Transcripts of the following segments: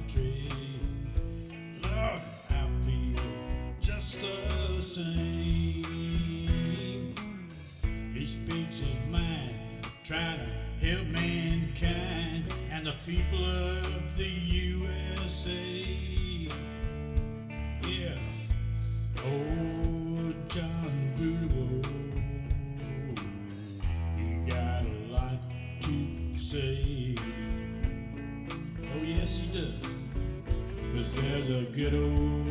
country. Lord, I feel just the same. He speaks his mind, trying to help mankind and the people of the USA. Yeah. Oh, John Brutal, he got a lot to say. Oh, yes, he does. 'Cause there's a good old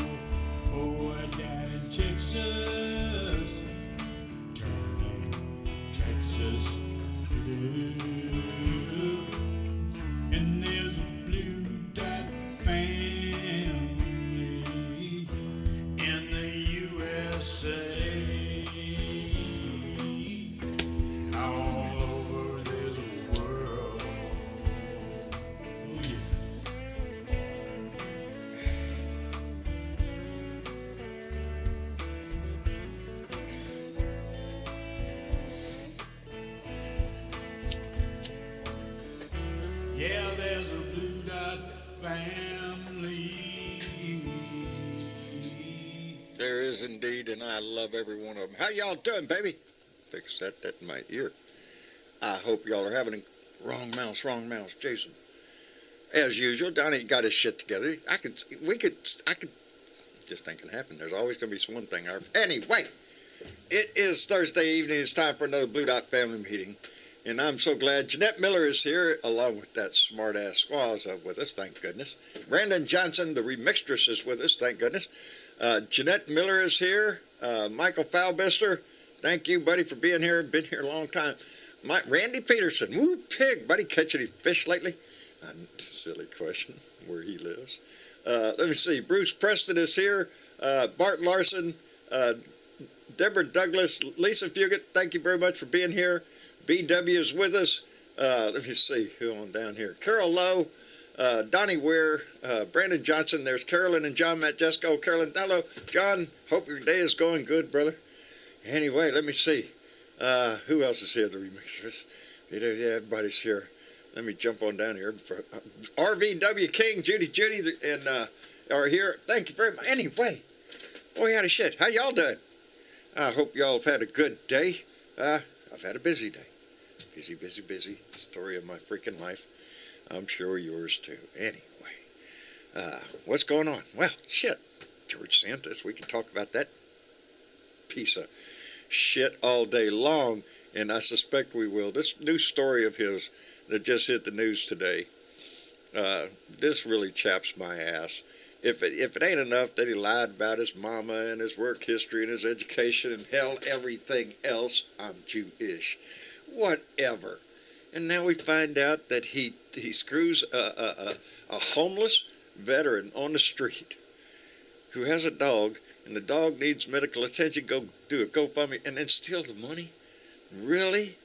boy down in Texas, turning Texas blue. And there's a blue dot family in the USA. All over this world. Oh, yeah. Yeah, there's a blue dot family. There is indeed, and I love every one of them. How y'all doing, baby? Fix that in my ear. I hope y'all are having a wrong mouse, Jason. As usual, Donnie got his shit together. I could, just ain't gonna happen. There's always gonna be one thing. Anyway, it is Thursday evening. It's time for another Blue Dot family meeting. And I'm so glad Jeanette Miller is here, along with that smart-ass squaws with us, thank goodness. Brandon Johnson, the remixtress, is with us, thank goodness. Jeanette Miller is here. Michael Falbister, thank you, buddy, for being here. Been here a long time. Randy Peterson, woo pig, buddy, catch any fish lately? Silly question, where he lives. Let me see, Bruce Preston is here. Bart Larson, Deborah Douglas, Lisa Fugit, thank you very much for being here. BW is with us. Let me see who on down here. Carol Lowe, Donnie Weir, Brandon Johnson. There's Carolyn and John Matt Jesco. Carolyn, hello. John, hope your day is going good, brother. Anyway, let me see. Who else is here? The remixers. Yeah, everybody's here. Let me jump on down here. RVW King, Judy, and are here. Thank you very much. Anyway, boy, howdy shit. How y'all doing? I hope y'all have had a good day. I've had a busy day. Busy. Story of my freaking life. I'm sure yours too. Anyway, what's going on? Well, shit. George Santos. We can talk about that piece of shit all day long, and I suspect we will. This new story of his that just hit the news today, this really chaps my ass. If it ain't enough that he lied about his mama and his work history and his education and hell, everything else, I'm Jewish. Whatever. And now we find out that he screws a homeless veteran on the street who has a dog, and the dog needs medical attention, go do a GoFundMe, and then steals the money? Really?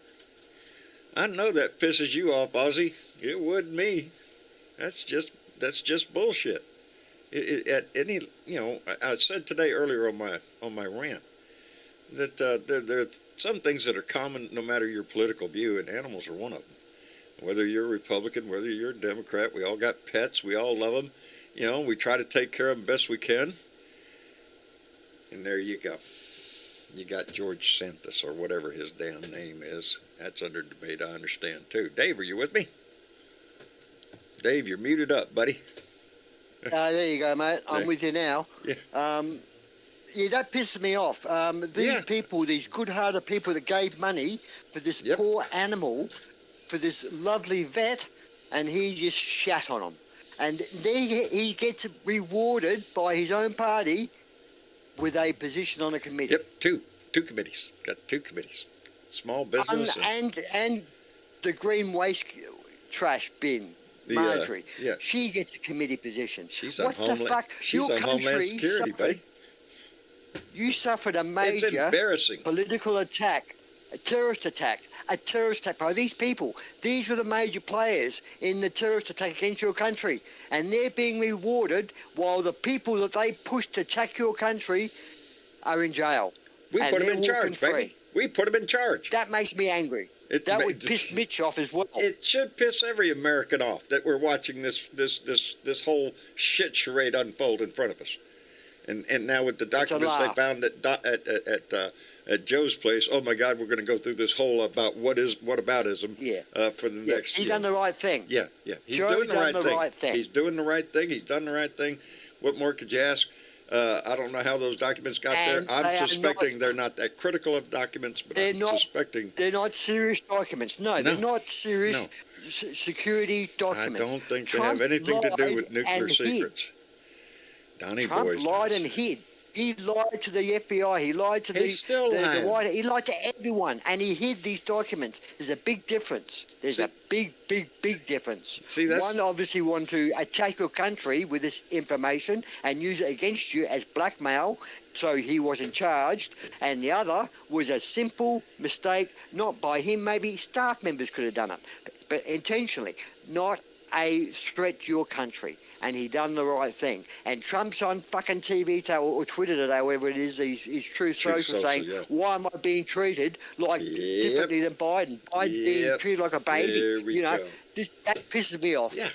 I know that pisses you off, Ozzy. It would me. That's just bullshit. At any, I said today earlier on my rant that there are some things that are common no matter your political view, and animals are one of them. Whether you're a Republican, whether you're a Democrat, we all got pets. We all love them. We try to take care of them best we can. And there you go. You got George Santos or whatever his damn name is. That's under debate, I understand too. Dave, are you with me? Dave, you're muted up, buddy. There you go, mate. I'm with you now. Yeah. Yeah, that pisses me off. These people, these good-hearted people that gave money for this poor animal, for this lovely vet, and he just shat on them. And he gets rewarded by his own party with a position on a committee. Yep, two committees. Got two committees. Small business and the green waste trash bin. Marjorie, she gets a committee position. She's on Homeland Security, buddy. You suffered a major political attack, a terrorist attack by these people. These were the major players in the terrorist attack against your country, and they're being rewarded while the people that they pushed to attack your country are in jail. We put them in charge, baby. We put them in charge. That makes me angry. That would piss Mitch off as well. It should piss every American off that we're watching this whole shit charade unfold in front of us. And now with the documents they found at Joe's place, oh my God, we're going to go through this whole about whataboutism for the next year. He's done the right thing. Yeah. He's doing the right thing. He's doing the right thing. He's done the right thing. What more could you ask? I don't know how those documents got there. I'm suspecting they're not that critical of documents, but I'm suspecting they're not serious documents. No, they're not serious security documents. I don't think they have anything to do with nuclear secrets. Donnie Boy lied and hid. He lied to the FBI. He lied to the White House. He lied to everyone, and he hid these documents. There's a big difference. There's a big difference. One obviously wanted to attack your country with this information and use it against you as blackmail, so he wasn't charged. And the other was a simple mistake, not by him. Maybe staff members could have done it, but intentionally, not a threat to your country. And he done the right thing. And Trump's on fucking TV today, or Twitter today, whatever it is, his Truth Social saying, why am I being treated like differently than Biden? Biden's being treated like a baby. That pisses me off. Yeah,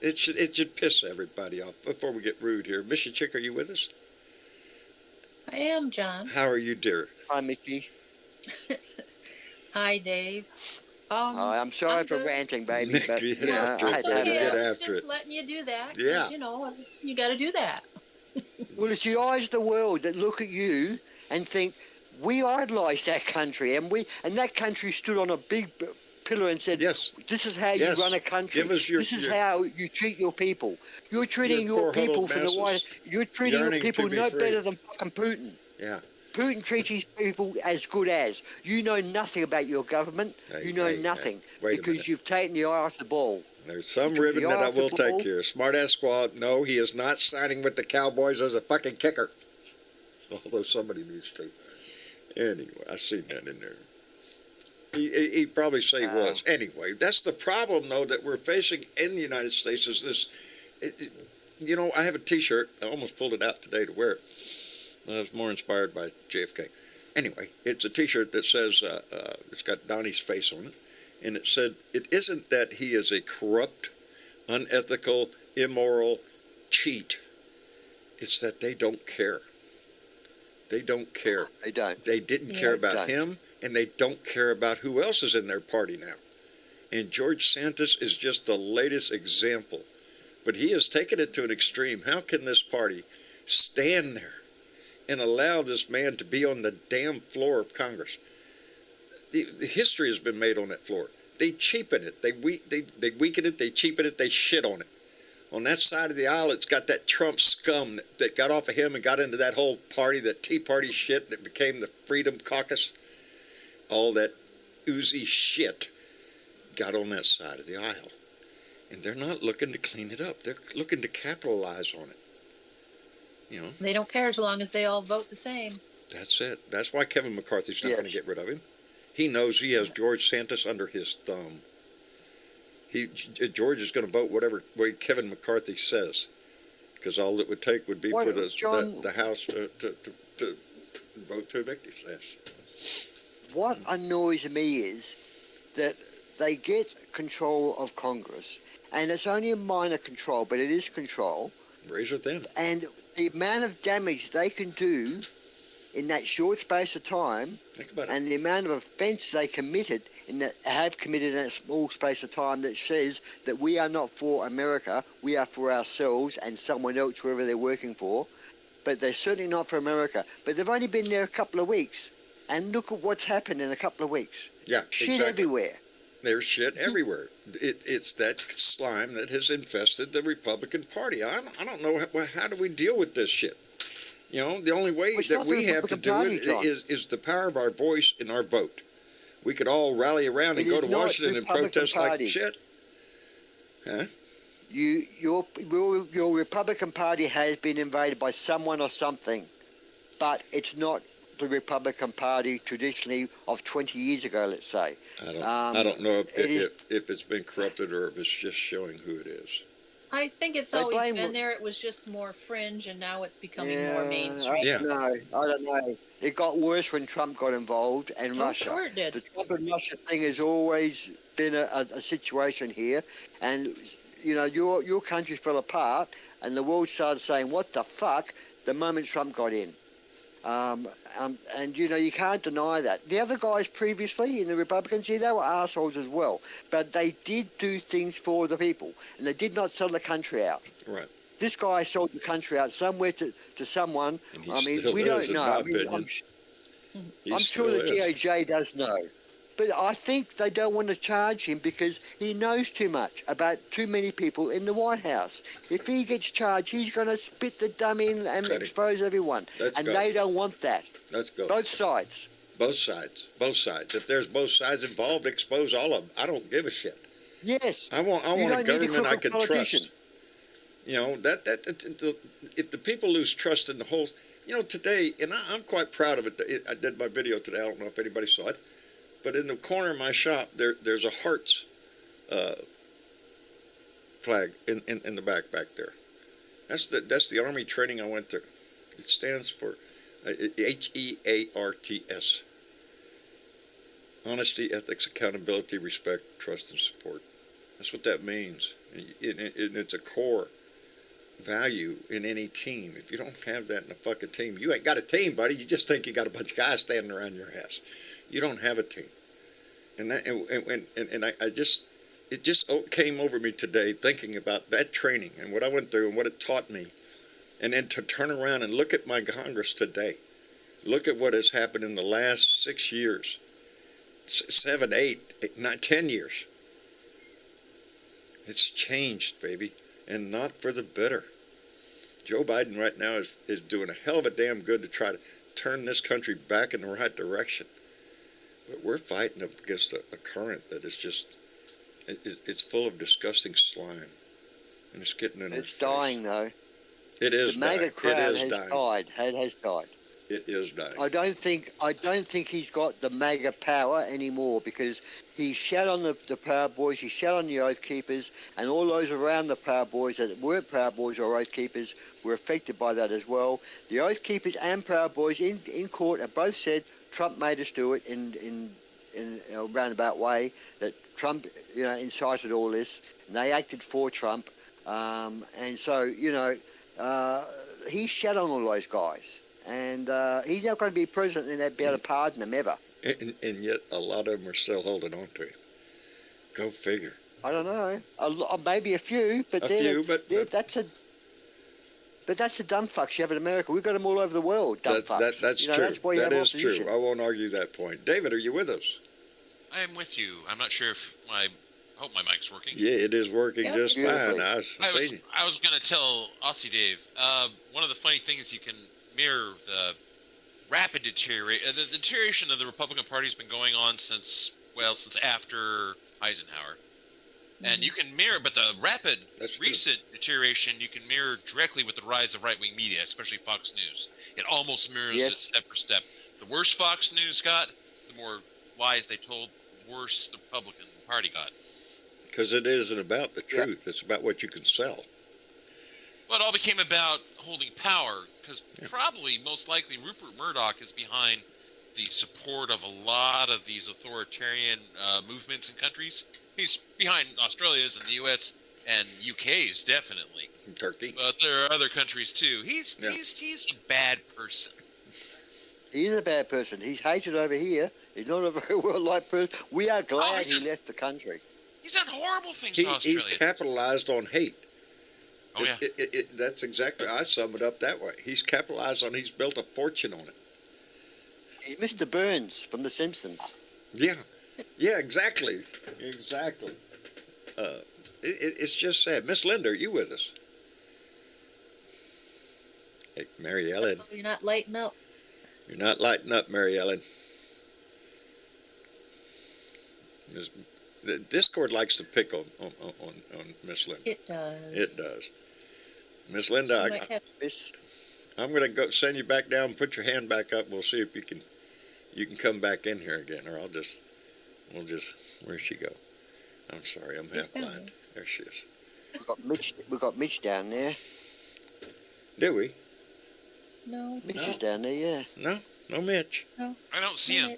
it should piss everybody off. Before we get rude here, Missy Chick, are you with us? I am, John. How are you, dear? Hi, Mickey. Hi, Dave. I'm sorry for ranting, baby, but get after just letting you do that. Yeah, you got to do that. Well, it's the eyes of the world that look at you and think we idolise that country, and that country stood on a big pillar and said, "Yes, this is how you run a country. This is how you treat your people. You're treating your people from the White. You're treating your people no better than fucking Putin. Yeah." Putin treats his people as good as. You know nothing about your government. You know nothing because you've taken the eye off the ball. There's some ribbon that I will take here. Smart-ass squad, no, he is not signing with the Cowboys as a fucking kicker. Although somebody needs to. Anyway, I seen that in there. He'd probably say he was. Anyway, that's the problem, though, that we're facing in the United States is this. I have a T-shirt. I almost pulled it out today to wear it. I was more inspired by JFK. Anyway, it's a T-shirt that says, it's got Donnie's face on it, and it said, it isn't that he is a corrupt, unethical, immoral cheat. It's that they don't care. They don't care. They don't. They didn't care about him, and they don't care about who else is in their party now. And George Santos is just the latest example. But he has taken it to an extreme. How can this party stand there and allow this man to be on the damn floor of Congress? The history has been made on that floor. They cheapen it. They weaken it. They cheapen it. They shit on it. On that side of the aisle, it's got that Trump scum that got off of him and got into that whole party, that Tea Party shit that became the Freedom Caucus. All that oozy shit got on that side of the aisle. And they're not looking to clean it up. They're looking to capitalize on it. They don't care as long as they all vote the same. That's it. That's why Kevin McCarthy's not going to get rid of him. He knows he has George Santos under his thumb. George is going to vote whatever way Kevin McCarthy says, because all it would take would be for the House to vote to evict his ass. What annoys me is that they get control of Congress, and it's only a minor control, but it is control. Razor thin. And the amount of damage they can do in that short space of time, and the amount of offence they have committed in that small space of time, that says that we are not for America, we are for ourselves and someone else, whoever they're working for. But they're certainly not for America. But they've only been there a couple of weeks, and look at what's happened in a couple of weeks. Yeah, shit everywhere. There's shit everywhere. It's that slime that has infested the Republican Party. I don't know how do we deal with this shit. The only way that we have to do it is the power of our voice and our vote. We could all rally around and go to Washington and protest like shit. Huh? Your Republican Party has been invaded by someone or something, but it's not the Republican Party traditionally of 20 years ago, let's say. I don't know if it's been corrupted or if it's just showing who it is. I think it's They always blame. been there. It was just more fringe, and now it's becoming more Yeah, I mainstream. Yeah. don't know. I don't know. It got worse when Trump got involved and Oh, Russia. sure it did. The Trump and Russia thing has always been a situation here, and you know your country fell apart, and the world started saying, "What the fuck?" The moment Trump got in. And you know you can't deny that. The other guys previously in the Republicans, yeah, they were assholes as well, but they did do things for the people, and they did not sell the country out. Right. This guy sold the country out somewhere to someone. And he I mean, still we is, don't in know. my I mean, opinion. He I'm sure still the is. DOJ does know. But I think they don't want to charge him because he knows too much about too many people in the White House. If he gets charged, he's going to spit the dumb in and Cutting. expose everyone. Let's And go. they don't want that. Let's go. Both sides. Both sides. Both sides. If there's both sides involved, expose all of them. I don't give a shit. Yes. I want You a don't need a government I crooked can politician. trust. You know, if the people lose trust in the whole, you know, today, and I'm quite proud of it. I did my video today. I don't know if anybody saw it, but in the corner of my shop, there's a Hearts flag in the back there. That's the Army training I went through. It stands for HEARTS. Honesty, ethics, accountability, respect, trust, and support. That's what that means. And it's a core value in any team. If you don't have that in a fucking team, you ain't got a team, buddy. You just think you got a bunch of guys standing around your ass. You don't have a team. And that, and I just, it just came over me today thinking about that training and what I went through and what it taught me. And then to turn around and look at my Congress today. Look at what has happened in the last 6 years. 7, 8, 9, 10 years. It's changed, baby, and not for the better. Joe Biden right now is doing a hell of a damn good to try to turn this country back in the right direction. But we're fighting up against a current that is just, it's full of disgusting slime. And it's getting in our face. It's dying, though. It is the dying. MAGA crowd It is has dying. died. It has died. It is dying. I don't think he's got the MAGA power anymore because he shat on the Proud Boys, he shat on the Oath Keepers, and all those around the Proud Boys that weren't Proud Boys or Oath Keepers were affected by that as well. The Oath Keepers and Proud Boys in court have both said Trump made us do it in a roundabout way, that Trump incited all this, and they acted for Trump, and so he shat on all those guys. And he's not going to be president and they'd be able to pardon him ever. And yet a lot of them are still holding on to him. Go figure. I don't know. Maybe a few, but that's the dumb fucks you have in America. We've got them all over the world, dumb fucks. That's true. That's why you that have is opposition. true. I won't argue that point. David, are you with us? I am with you. I'm not sure if I hope my mic's working. Yeah, it is working just fine. I was going to tell Aussie Dave, one of the funny things you can mirror the rapid deterioration of the Republican Party has been going on since after Eisenhower. And you can mirror, but the rapid recent deterioration you can mirror directly with the rise of right-wing media, especially Fox News. It almost mirrors it step for step. The worse Fox News got, the more lies they told, the worse the Republican Party got. Because it isn't about the truth. It's about what you can sell. Well, it all became about holding power, because probably, most likely, Rupert Murdoch is behind the support of a lot of these authoritarian movements and countries. He's behind Australia's and the U.S. and UK's, definitely. Turkey. But there are other countries, too. He's a bad person. He is a bad person. He's hated over here. He's not a very well-liked person. We are glad he left the country. He's done horrible things to Australia. He's capitalized on hate. Oh, yeah. That's exactly, I sum it up that way. He's capitalized on, he's built a fortune on it. He's Mr. Burns from The Simpsons. Yeah, exactly. Exactly. It's just sad. Miss Linda, are you with us? Hey, Mary Ellen. You're not lighting up. You're not lighting up, Mary Ellen. The Discord likes to pick on Miss Linda. It does. It does. Miss Linda, I'm going to go send you back down. Put your hand back up. We'll see if you can come back in here again, or we'll just. Where'd she go? I'm sorry, I'm half blind. There she is. We got Mitch down there. Do we? No. Mitch is down there, yeah. No Mitch. No. I don't see him.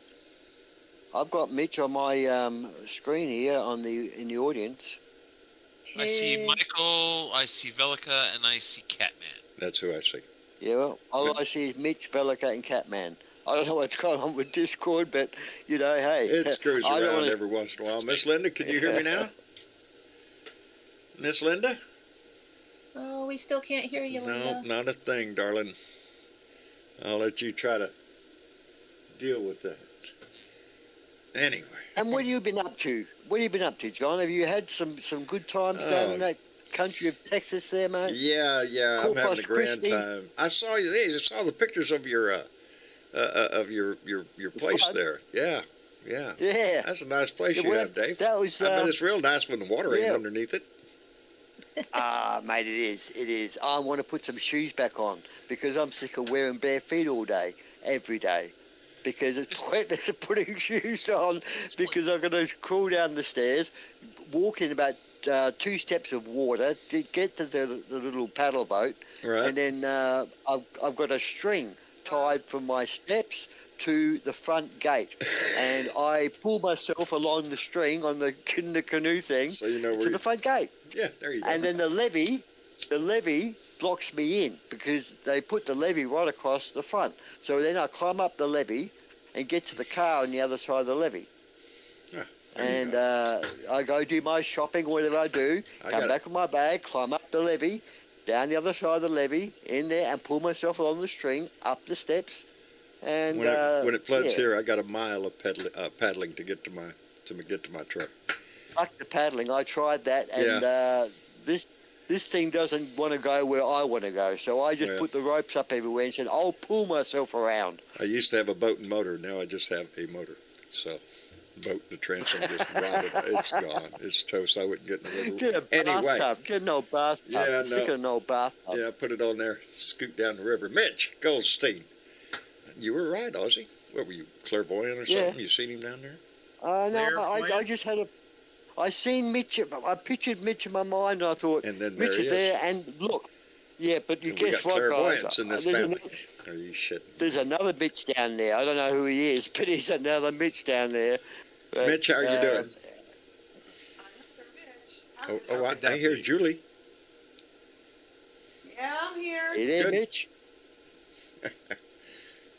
I've got Mitch on my screen here in the audience. I see Michael, I see Velica, and I see Catman. That's who I see. Yeah, well, all I see is Mitch, Velica, and Catman. I don't know what's going on with Discord, but, you know, hey. It screws I don't around wanna- every once in a while. Miss Linda, can you hear me now? Miss Linda? Oh, we still can't hear you, No, Linda. not a thing, darling. I'll let you try to deal with that. Anyway. And what have you been up to? What have you been up to, John? Have you had some good times down in that country of Texas there, mate? Yeah, I'm having a grand Christi. time. I saw you. I saw the pictures of your place Flood. there. Yeah. Yeah. That's a nice place you well, have, Dave. That was. I bet it's real nice when the water ain't yeah. underneath it. Mate, it is. It is. I want to put some shoes back on because I'm sick of wearing bare feet all day, every day. Because it's pointless putting shoes on because I'm going to crawl down the stairs, walk in about 2 steps of water, to get to the little paddle boat, Right. and then I've got a string tied from my steps to the front gate, and I pull myself along the string on the canoe thing So you know where to the front gate. Yeah, there you go. And then the levee blocks me in because they put the levee right across the front. So then I climb up the levee and get to the car on the other side of the levee. And I go do my shopping, whatever I do, come back with my bag, climb up the levee, down the other side of the levee, in there, and pull myself along the string, up the steps. And when it floods yeah. here, I got a mile of paddling to get to my truck. Fuck the paddling. I tried that, and this thing doesn't want to go where I want to go. So I just put the ropes up everywhere and said, I'll pull myself around. I used to have a boat and motor. Now I just have a motor. So, the transom just rotted. It's gone. It's toast. I wouldn't get in the river. Get a bathtub. Get an old bathtub. Yeah, Stick it in an old bathtub. Yeah, put it on there. Scoot down the river. Mitch Goldstein. You were right, Ozzy. What were you, clairvoyant or something? You seen him down there? No, I just had I seen Mitch. I pictured Mitch in my mind, and I thought, And then Mitch there he is there, and look. Yeah, but you guess what, clairvoyance guys? in this family. Are you shitting? There's another Mitch down there. I don't know who he is, but he's another Mitch down there. But, Mitch, how are you doing? I hear Julie. Yeah, I'm here. You there, Good. Mitch?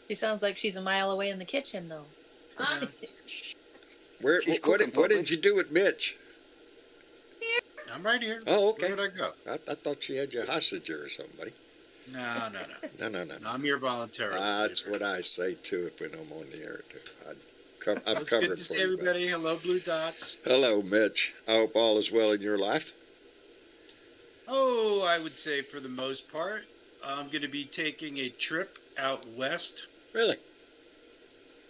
She sounds like she's a mile away in the kitchen, though. What did you do with Mitch? I'm right here. Oh, okay. Where would I go? I thought she had you hostage or something, buddy. No. No. I'm here voluntarily. That's what I say too. If when I'm on the air, I'm It's covering good to for see you. everybody. Hello, Blue Dots. Hello, Mitch. I hope all is well in your life. Oh, I would say for the most part, I'm going to be taking a trip out west. Really?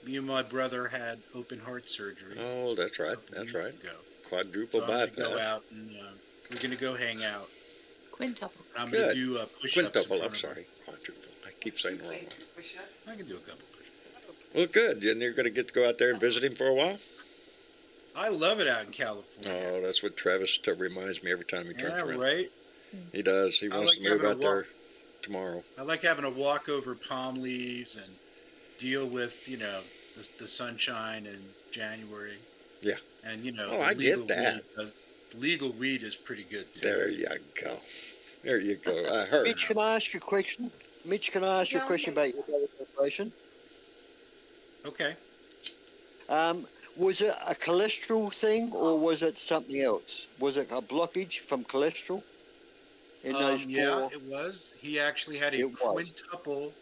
Me and my brother had open heart surgery. Oh, that's right. That's right. Quadruple So I'm going to bypass. go out and we're going to go hang out. Quintuple. I'm going to do push-ups. Quintuple. I'm sorry. Quadruple. I keep saying the wrong one. Push-ups. I can do a couple push-ups. Well, good. And you're going to get to go out there and visit him for a while? I love it out in California. Oh, that's what Travis reminds me every time he turns around. Right? He does. He wants like to move having a out there tomorrow. I like having a walk over palm leaves and deal with, the sunshine in January. Yeah. And, I get that. Legal weed is pretty good, too. There you go. There you go. I heard. Mitch, can I ask you a question? Mitch, can I ask you a question about your operation? Okay. Was it a cholesterol thing or was it something else? Was it a blockage from cholesterol? In those yeah, it was. He actually had a quintuple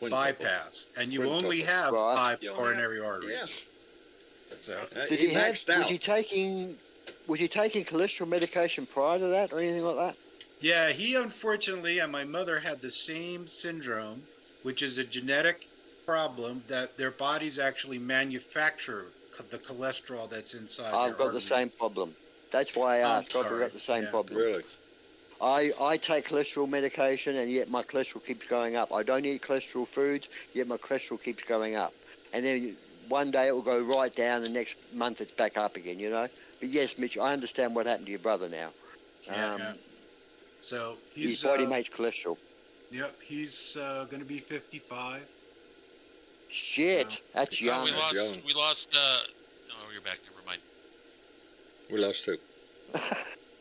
bypass, and you only have 5 coronary arteries. Yes. So, Did he have? Was he taking cholesterol medication prior to that or anything like that? yeah, he unfortunately, and my mother had the same syndrome, which is a genetic problem that their bodies actually manufacture the cholesterol that's inside. I've got the same problem. That's why I asked. I've got the same problem. Really? I take cholesterol medication and yet my cholesterol keeps going up. I don't eat cholesterol foods, yet my cholesterol keeps going up. And then one day it will go right down, the next month it's back up again, But yes, Mitch, I understand what happened to your brother now. So His body makes cholesterol. Yep, he's going to be 55. Shit, that's Oh, young. we lost. young. We lost. Oh, you're back. Never mind. We lost two.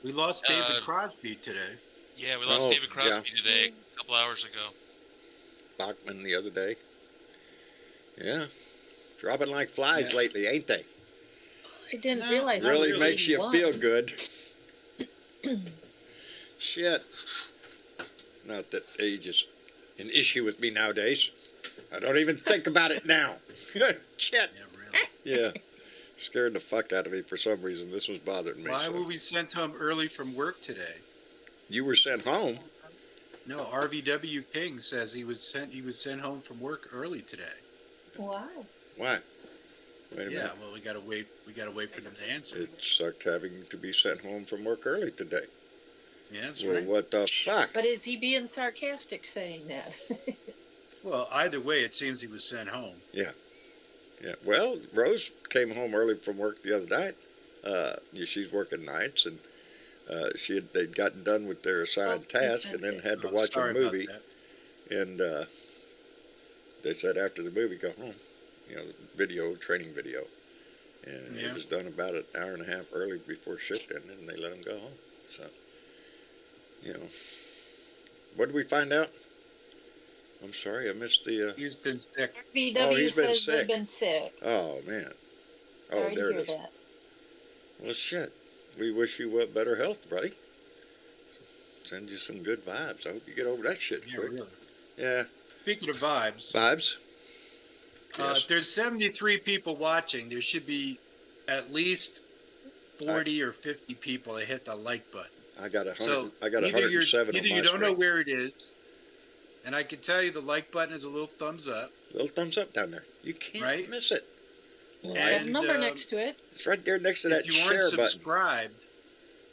We lost David Uh, Crosby today. Yeah, we lost Oh, David Crosby yeah. today, a couple hours ago. Bachman the other day. Yeah. Dropping like flies Yeah. lately, ain't they? I didn't No, realize. not he Really was makes you 81. feel good. Shit. Not that age is an issue with me nowadays. I don't even think about it now. Shit. Yeah, really. Yeah. Scared the fuck out of me for some reason. This was bothering me. Why so. were we sent home early from work today? You were sent home. No, RVW King says he was sent home from work early today. Wow. Why? Wait a Yeah, minute. well, we gotta wait for them to answer. It sucked having to be sent home from work early today. Yeah, that's Well, right. what the fuck? But is he being sarcastic saying that? Well, either way, it seems he was sent home. Yeah. Well, Rose came home early from work the other night. She's working nights, and they'd gotten done with their assigned Oh, he's task, been and then sick. had to Oh, watch a sorry about movie. that. And they said after the movie, go home. Training video. And Yeah. it was done about an hour and a half early before shift ended, and they let him go home. So, what did we find out? I'm sorry, I missed the. He's been sick. BW he's been says sick. they've been sick. Oh man. Oh, Sorry to there it hear is. that. Well, shit. We wish you better health, buddy. Send you some good vibes. I hope you get over that shit Yeah, quick. really. Yeah. Speaking of vibes, Vibes? Yes. if there's 73 people watching, there should be at least 40 or 50 people that hit the like button. I got 100. So I got either 107 either on my you don't know screen. where it is, and I can tell you the like button is a little thumbs up. Little thumbs up down there. You can't Right? miss it. It's got a And, number next to it. It's right there next to that If you aren't share button. subscribed,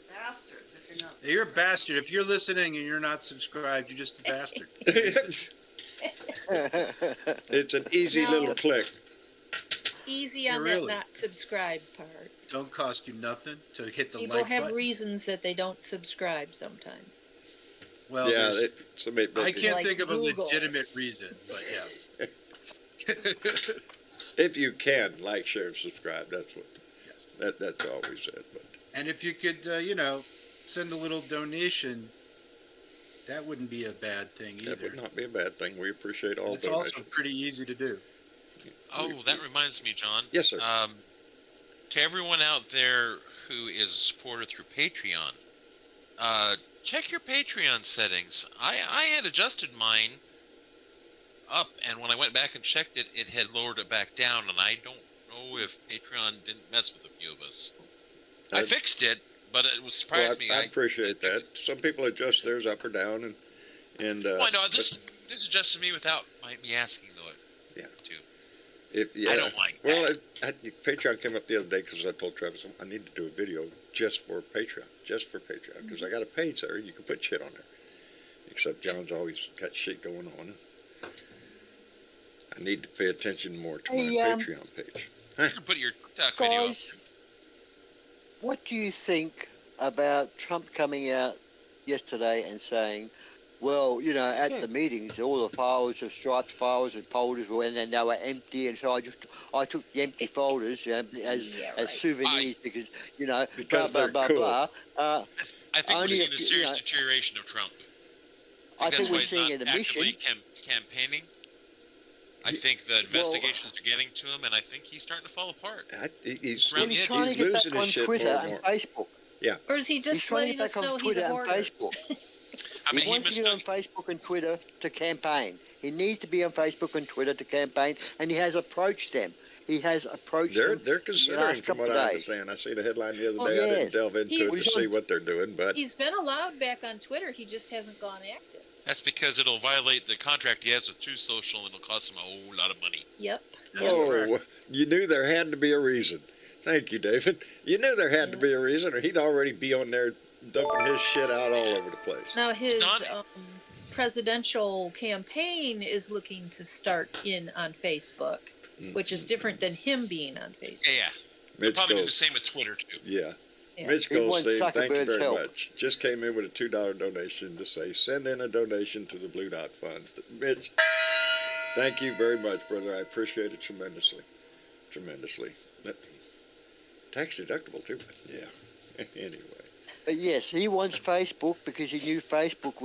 Bastards, if you're not. you're a bastard. If you're listening and you're not subscribed, you're just a bastard. It's an easy No. little click. Easy on Really? that not subscribe part. Don't cost you nothing to hit the People like have button. reasons that they don't subscribe sometimes. Well, Yeah, there's- I can't Like think of a Google. legitimate reason, but yes. if you can, like, share, and subscribe. That's what. Yes. That's all we said. But And if you could, send a little donation, that wouldn't be a bad thing that either. would not be a bad thing. We appreciate all It's donations. also pretty easy to do. Oh, that reminds me, John. Yes, sir. To everyone out there who is a supporter through Patreon, check your Patreon settings. I had adjusted mine up, and when I went back and checked it, it had lowered it back down, and I don't know if Patreon didn't mess with a few of us. I fixed it, but it was surprised me. I appreciate that. Some people adjust theirs up or down, and. Well, no, this adjusted me without me asking though. Yeah. Too. I don't like Well, Patreon came up the other day because I told Travis I need to do a video just for Patreon, because I got a page there. You can put shit on there. Except John's always got shit going on. I need to pay attention more to my Patreon page. You can put your TikTok video up. Guys, what do you think about Trump coming out yesterday and saying, well, at the meetings, all the files, the striped files and folders were, and then they were empty, and so I took the empty folders as souvenirs because Because blah they're blah cool. blah blah. I think we're only seeing if a you- serious deterioration of Trump. I think That's why we're he's seeing not an emission. actively campaigning. I think the investigations are getting to him, and I think he's starting to fall apart. He's Well, He's trying to get losing back on his shit Twitter more and and more. Facebook. Or is he He's just trying to letting get us back know on he's Twitter a and hoarder? Facebook. I mean, He wants to get on Facebook and Twitter to campaign. He needs to be on Facebook and Twitter to campaign, and he has approached them. He has approached them. They're considering, last from what couple I of days. understand. I seen a headline the other Oh, day. I didn't yes. delve into it to He's- see what they're doing, but He's been allowed back on Twitter. He just hasn't gone active. that's because it'll violate the contract he has with True Social, and it'll cost him a whole lot of money. Yep. oh, you knew there had to be a reason. Thank you, David. You knew there had to be a reason, or he'd already be on there dumping his shit out all over the place. Now his Don- presidential campaign is looking to start in on Facebook, which is different than him being on Facebook. Yeah. They'll Mitch probably do the goes, same with Twitter too. yeah. Yeah. Mitch He wants Goldstein, thank you Zuckerberg's very help. much. Just came in with a $2 donation to say, send in a donation to the Blue Dot Fund. Mitch, thank you very much, brother. I appreciate it tremendously. Tremendously. Tax deductible, too. Yeah. Anyway. But yes, he wants Facebook because he knew Facebook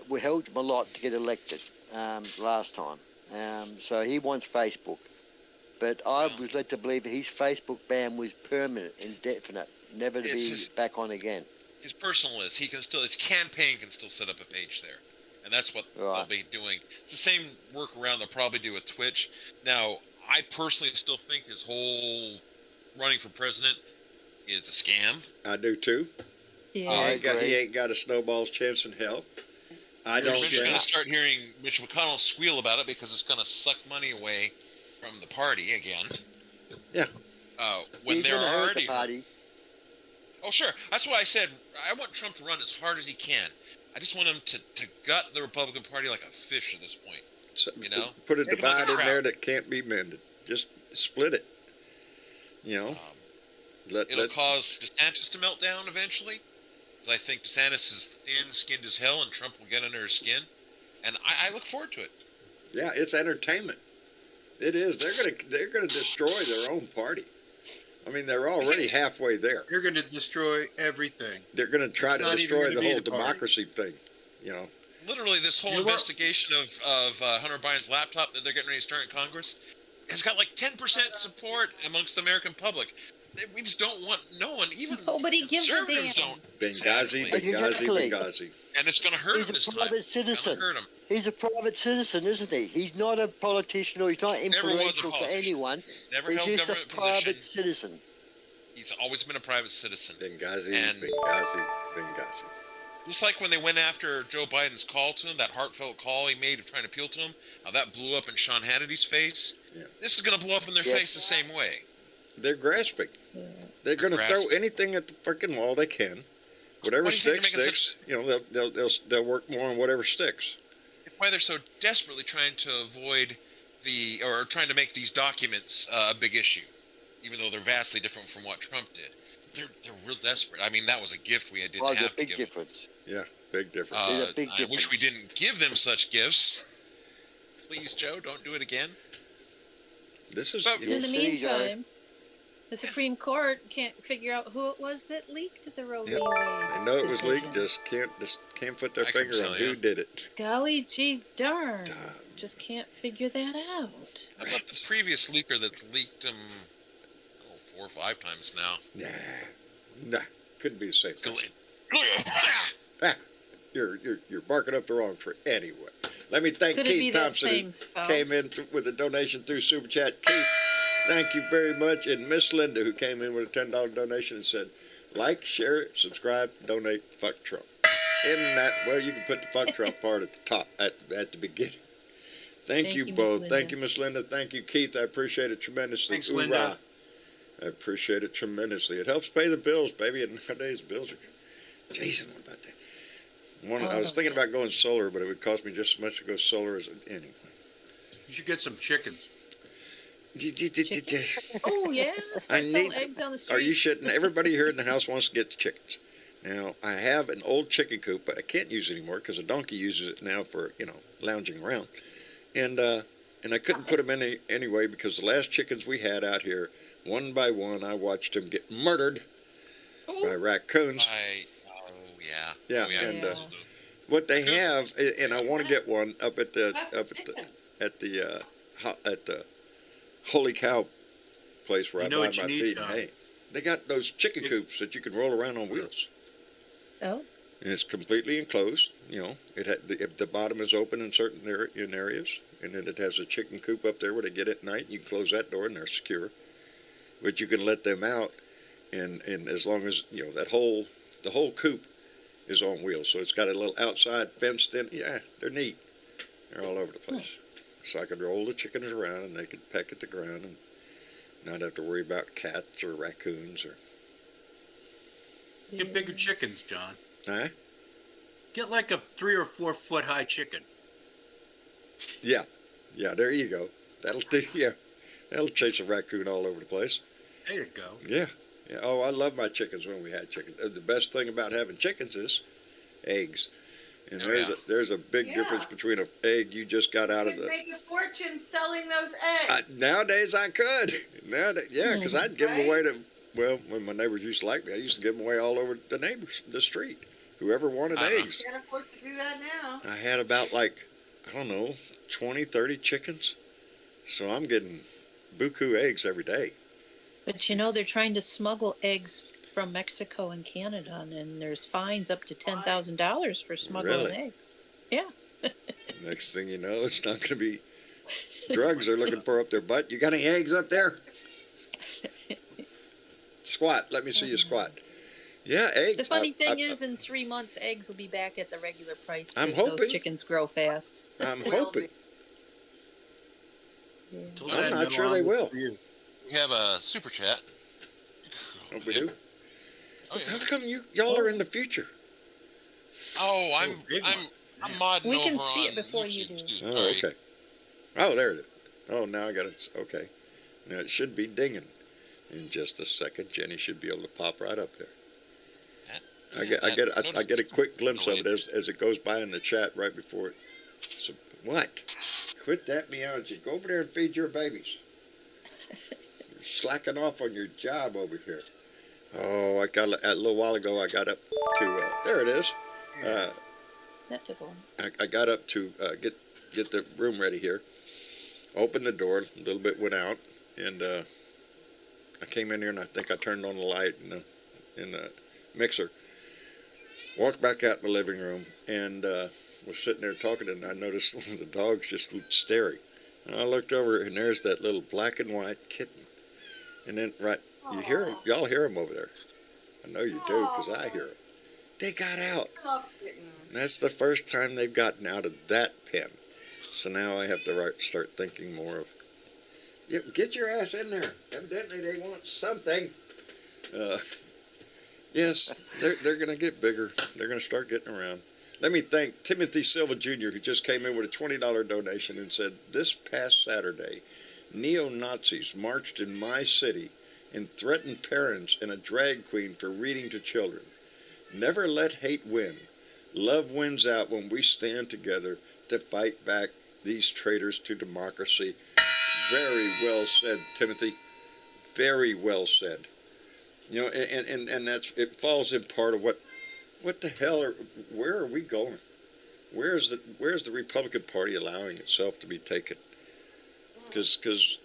would help him a lot to get elected last time. So he wants Facebook. But I was led to believe that his Facebook ban was permanent, indefinite, never to be back on again. His personal list, his campaign can still set up a page there. And that's what they'll be doing. It's the same workaround they'll probably do with Twitch. Now, I personally still think his whole running for president is a scam. I do too. Yeah. He ain't got a snowball's chance in hell. I don't You're eventually think. going to start hearing Mitch McConnell squeal about it because it's going to suck money away from the party again. Yeah. When He's they're gonna hurt already. the party. Oh, sure. That's why I said I want Trump to run as hard as he can. I just want him to gut the Republican Party like a fish at this point. So, You know? put a Make 'em like a divide in crowd. there that can't be mended. Just split it. You know? It'll cause DeSantis to melt down eventually. Because I think DeSantis is thin-skinned as hell, and Trump will get under his skin. And I look forward to it. Yeah, it's entertainment. It is. They're gonna destroy their own party. I mean, they're already halfway there. You're going to destroy everything. They're gonna try It's to not even destroy gonna the be whole the party. democracy thing. You know? Literally, this whole You know what? investigation of Hunter Biden's laptop that they're getting ready to start in Congress has got like 10% support amongst the American public. We just don't want no one, even Nobody gives a conservatives damn. don't. Benghazi, sadly. Exactly. Benghazi. And it's going to hurt He's him a this time. private It's gonna citizen. hurt him. He's a private citizen, isn't he? He's not a politician or he's not Never was a influential to politician. anyone. Never He's held just a government private position. citizen. He's always been a private citizen. Benghazi, And- Benghazi. Just like when they went after Joe Biden's call to him, that heartfelt call he made of trying to appeal to him, how that blew up in Sean Hannity's face. Yeah. This is going to blow up in their Yes. face the same way. They're grasping. They're going to throw grasping. anything at the freaking wall they can. Whatever Why do you think sticks, they're making sticks. You know, they'll work more on whatever sticks. Why they're so desperately trying to avoid or trying to make these documents a big issue, even though they're vastly different from what Trump did. They're real desperate. I mean, that was a gift we didn't Well, there's have a to big give them. difference. Yeah, big difference. There's a big I wish difference. we didn't give them such gifts. Please, Joe, don't do it again. This is But- you know, In the Yes, Joe. meantime, the Supreme Court can't figure out who it was that leaked the Roe v. Yep. Wade they know it was leaked. decision. Just can't put their I can finger on tell who you. did it. Golly gee darn. Darn. Just can't figure that out. How about the previous leaker that's leaked them 4 or 5 times now? Nah, couldn't be the same. person. Gl- You're barking up the wrong tree. Anyway, let me thank Could it be Keith that Thompson same who spouse? came in with a donation through Super Chat. Keith, thank you very much. And Miss Linda, who came in with a $10 donation and said, like, share, subscribe, donate, fuck Trump. Isn't that, well, you can put the fuck Trump part at the top, at the beginning. Thank you Miss both. Linda. Thank you, Miss Linda. Thank you, Keith. I appreciate it tremendously. Thanks, Hoorah. Linda. I appreciate it tremendously. It helps pay the bills, baby. And nowadays, bills are. Jason, what about that? I was thinking about going solar, but it would cost me just as much to go solar as anyway. You should get some chickens. Oh yeah, I start selling need. eggs on the street. Are you shitting? Everybody here in the house wants to get the chickens. Now I have an old chicken coop, but I can't use it anymore because a donkey uses it now for lounging around, and I couldn't put them in anyway because the last chickens we had out here, one by one, I watched them get murdered by raccoons. yeah. Yeah, Oh, yeah. and Yeah. what they have, and I want to get one up at the Holy Cow place where You I know buy what you my need, feed and John? hay. They got those chicken coops that you can roll around on wheels, Oh, and it's completely enclosed. The bottom is open in certain areas, and then it has a chicken coop up there where they get at night. You can close that door and they're secure, but you can let them out, and as long as the whole coop is on wheels, so it's got a little outside fenced in. Yeah, they're neat. They're all over the place. So I could roll the chickens around, and they could peck at the ground, and not have to worry about cats or raccoons or. Get bigger chickens, John. Huh? Get like a 3 or 4 foot high chicken. Yeah, there you go. That'll chase a raccoon all over the place. There you go. Yeah, Yeah, oh, I love my chickens when we had chickens. The best thing about having chickens is eggs. And Oh, yeah. there's a big Yeah. difference between an egg you just got out You of could the. make a fortune selling those eggs. Nowadays I could. Nowadays, yeah, because I'd give them Right? away to. Well, when my neighbors used to like me, I used to give them away all over the street. Whoever wanted Uh-huh. eggs. You can't afford to do that now. I had about like, I don't know, 20, 30 chickens. So I'm getting buku eggs every day. But you know, they're trying to smuggle eggs from Mexico and Canada, and there's fines up to $10,000 for smuggling Really? eggs. Yeah. Next thing you know, it's not going to be drugs they're looking for up their butt. You got any eggs up there? Squat. Let me see you squat. Yeah, eggs. The funny thing is, in 3 months, eggs will be back at the regular price I'm because hoping. those chickens grow fast. I'm Will hoping. be. Yeah. Till I'm then, not no sure they omelet will. for you. We have a super chat. Oh, we do? Oh, yeah. How come y'all are in the future? Oh, I'm big I'm one. I'm modding We can over see it on before you YouTube, do. too. Oh, Sorry. okay. Oh, there it is. Oh, now I got it. Okay. Now it should be dinging in just a second. Jenny should be able to pop right up there. I get a quick glimpse of it as it goes by in the chat right before it. So, what? Quit that meowing. Go over there and feed your babies. You're slacking off on your job over here. Oh, a little while ago I got up to there it is. That took a while. I got up to get the room ready here. Opened the door, a little bit went out, and I came in here and I think I turned on the light in the mixer. Walked back out in the living room and was sitting there talking, and I noticed one of the dogs just staring. And I looked over and there's that little black and white kitten. And then you hear him, y'all hear him over there. I know you do because I hear them. They got out. I love kittens. That's the first time they've gotten out of that pen. So now I have to start thinking more of, yeah, get your ass in there. Evidently they want something. Yes, they're going to get bigger. They're going to start getting around. Let me thank Timothy Silva Jr., who just came in with a $20 donation and said, this past Saturday, neo-Nazis marched in my city and threatened parents and a drag queen for reading to children. Never let hate win. Love wins out when we stand together to fight back these traitors to democracy. Very well said, Timothy. Very well said. You know, and that's, it falls in part of what the hell where are we going? Where's the Republican Party allowing itself to be taken? Because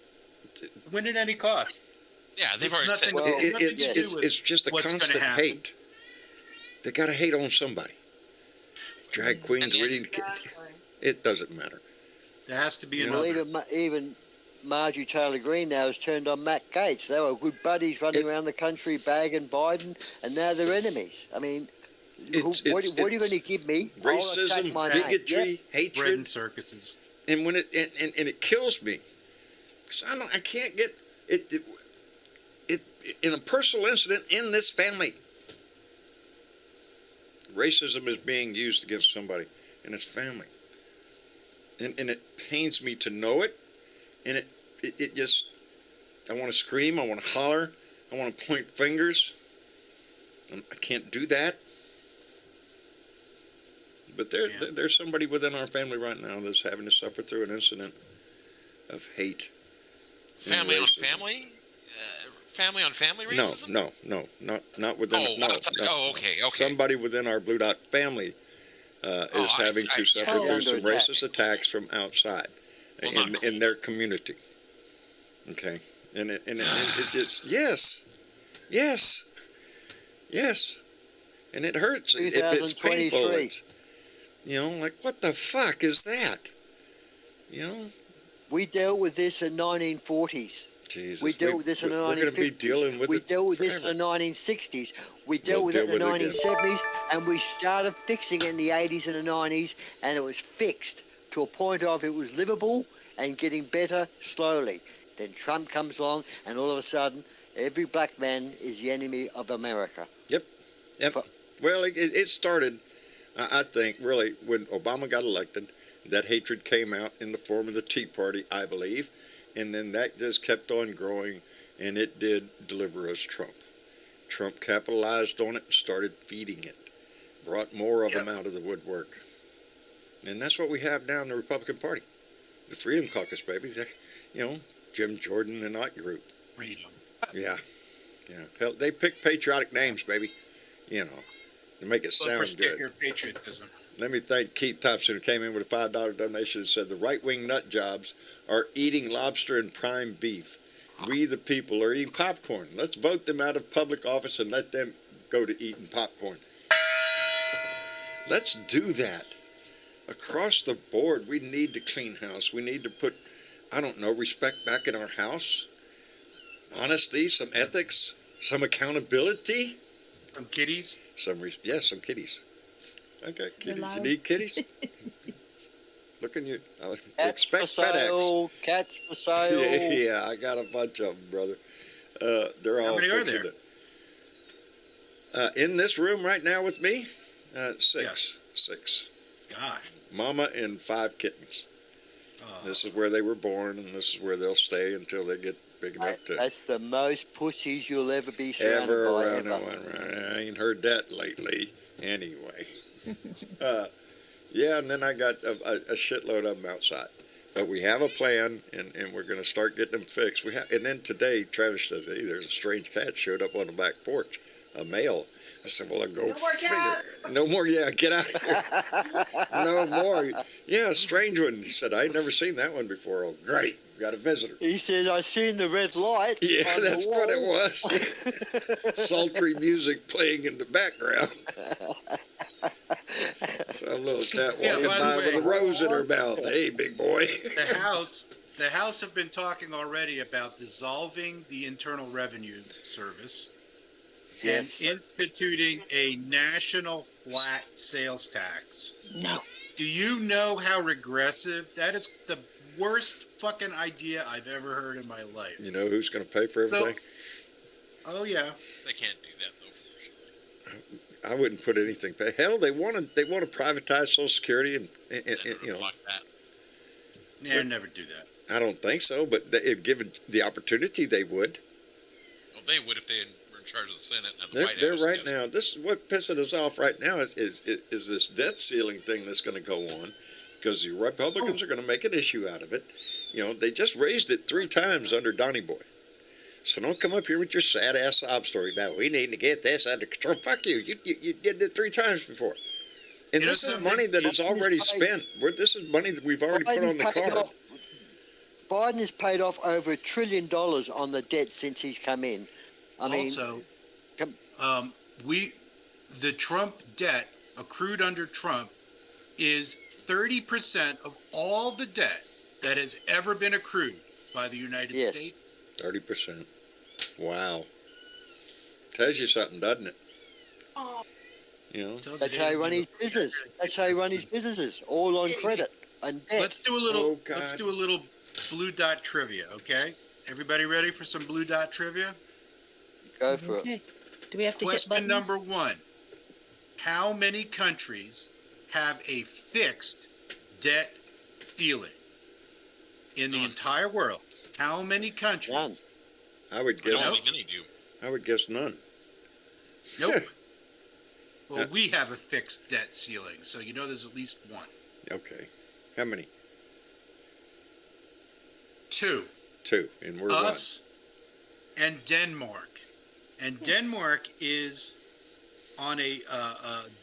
Win at any cost. Yeah, they've It's already said. nothing- Well, nothing to do with it's just a what's gonna constant happen. hate. They got to hate on somebody. Drag queens And- reading. Exactly. It doesn't matter. There has to be You Well, another. even Marjorie Taylor Greene now has turned on Matt Gates. They were good buddies running around the country bagging Biden, and now they're enemies. I mean, what are you going to give me? I'll attack Racism, my name. bigotry, Yeah. Bread hatred, and circuses. and when and it kills me. 'Cause I can't get it in a personal incident in this family. Racism is being used against somebody in his family. And it pains me to know it. And it just, I want to scream, I want to holler, I want to point fingers. I can't do that. But there's somebody within our family right now that's having to suffer through an incident of hate. and Family on racism. family? Family on family No, racism? not within. Oh, no, outside- no, oh, okay, okay. Somebody within our Blue Dot family is having to suffer totally through under some attack. racist attacks from outside Well, not in their community. Okay, and it just yes, and it hurts. It's painful. 2023. Like what the fuck is that? We dealt with this in 1940s. Jesus, We dealt with this in the 1950s. We're going to be dealing with we it dealt with this forever. in the 1960s. We We'll dealt with it deal in the with it again. 1970s, and we started fixing it in the 80s and the 90s, and it was fixed to a point of it was livable and getting better slowly. Then Trump comes along, and all of a sudden, every black man is the enemy of America. Yep. Well, it started, I think, really, when Obama got elected. That hatred came out in the form of the Tea Party, I believe. And then that just kept on growing, and it did deliver us Trump. Trump capitalized on it and started feeding it, brought more of them out of the woodwork. And that's what we have now in the Republican Party. The Freedom Caucus, baby. Jim Jordan and that group. Freedom. Yeah. Hell, they pick patriotic names, baby. To make it sound good. Your patriotism. Let me thank Keith Thompson, who came in with a $5 donation and said the right-wing nut jobs are eating lobster and prime beef. We, the people, are eating popcorn. Let's vote them out of public office and let them go to eating popcorn. Let's do that. Across the board, we need to clean house. We need to put, respect back in our house. Honesty, some ethics, some accountability. Some kitties? Some kitties. Okay, kitties. You loud. need kitties? Look at you. Cats for Expect sale. FedEx. Cats for sale. Yeah, I got a bunch of them, brother. They're all How many are fixing there? in this room right now with me, 6. Yes. 6. Gosh. Mama and 5 kittens. Oh. This is where they were born, and this is where they'll stay until they get big enough to That's the most pussies you'll ever be surrounded ever by. around. Ever. I ain't heard that lately. Anyway. And then I got a shitload of them outside. But we have a plan, and we're going to start getting them fixed. And then today, Travis says, hey, there's a strange cat showed up on the back porch, a male. I said, well, go No more figure. cat. No more, get out of here. No more. Yeah, a strange one. He said, I ain't never seen that one before. Oh, great. Got a visitor. He said, I seen the red light. Yeah, on the that's what it wall." was. Sultry music playing in the background. Some little cat walking by by the with a way- rose in her mouth. Hey, big boy. The House have been talking already about dissolving the Internal Revenue Service Yes. and instituting a national flat sales tax. No. Do you know how regressive? That is the worst fucking idea I've ever heard in my life. You know who's going to pay for everything? Oh yeah. They can't do that though, fortunately. I wouldn't put anything. Hell, they want to privatize Social Security and Never block that. They'll never do that. I don't think so. But if given the opportunity, they would. Well, they would if they were in charge of the Senate and the They're, White they're House. right yes. now. This is what pissing us off right now is this debt ceiling thing that's going to go on, because the Republicans are going to make an issue out of it. They just raised it 3 times under Donnie Boy. So don't come up here with your sad ass sob story about we need to get this under control. Fuck you. You did it 3 times before. And You know this is something? money that is already spent. This is money that we've already put on the card. Biden has paid off over $1 trillion on the debt since he's come in. I mean, Also, come- the Trump debt accrued under Trump is 30% of all the debt that has ever been accrued by the United Yes. States. 30%. Wow. Tells you something, doesn't it? Oh, Tells that's you how he anything run his about- business. That's how he run his businesses, all on credit and debt. Let's do a little. Oh, God. Let's do a little blue dot trivia. Okay, everybody ready for some blue dot trivia? Go for it. Okay. Do we have to hit Question buttons? number 1: how many countries have a fixed debt ceiling in the entire world? How many countries? None. I would I don't guess. think any do. I would guess none. Nope. Well, we have a fixed debt ceiling, so there's at least one. Okay. How many? 2. 2. And we're Us and Denmark. And Denmark is on a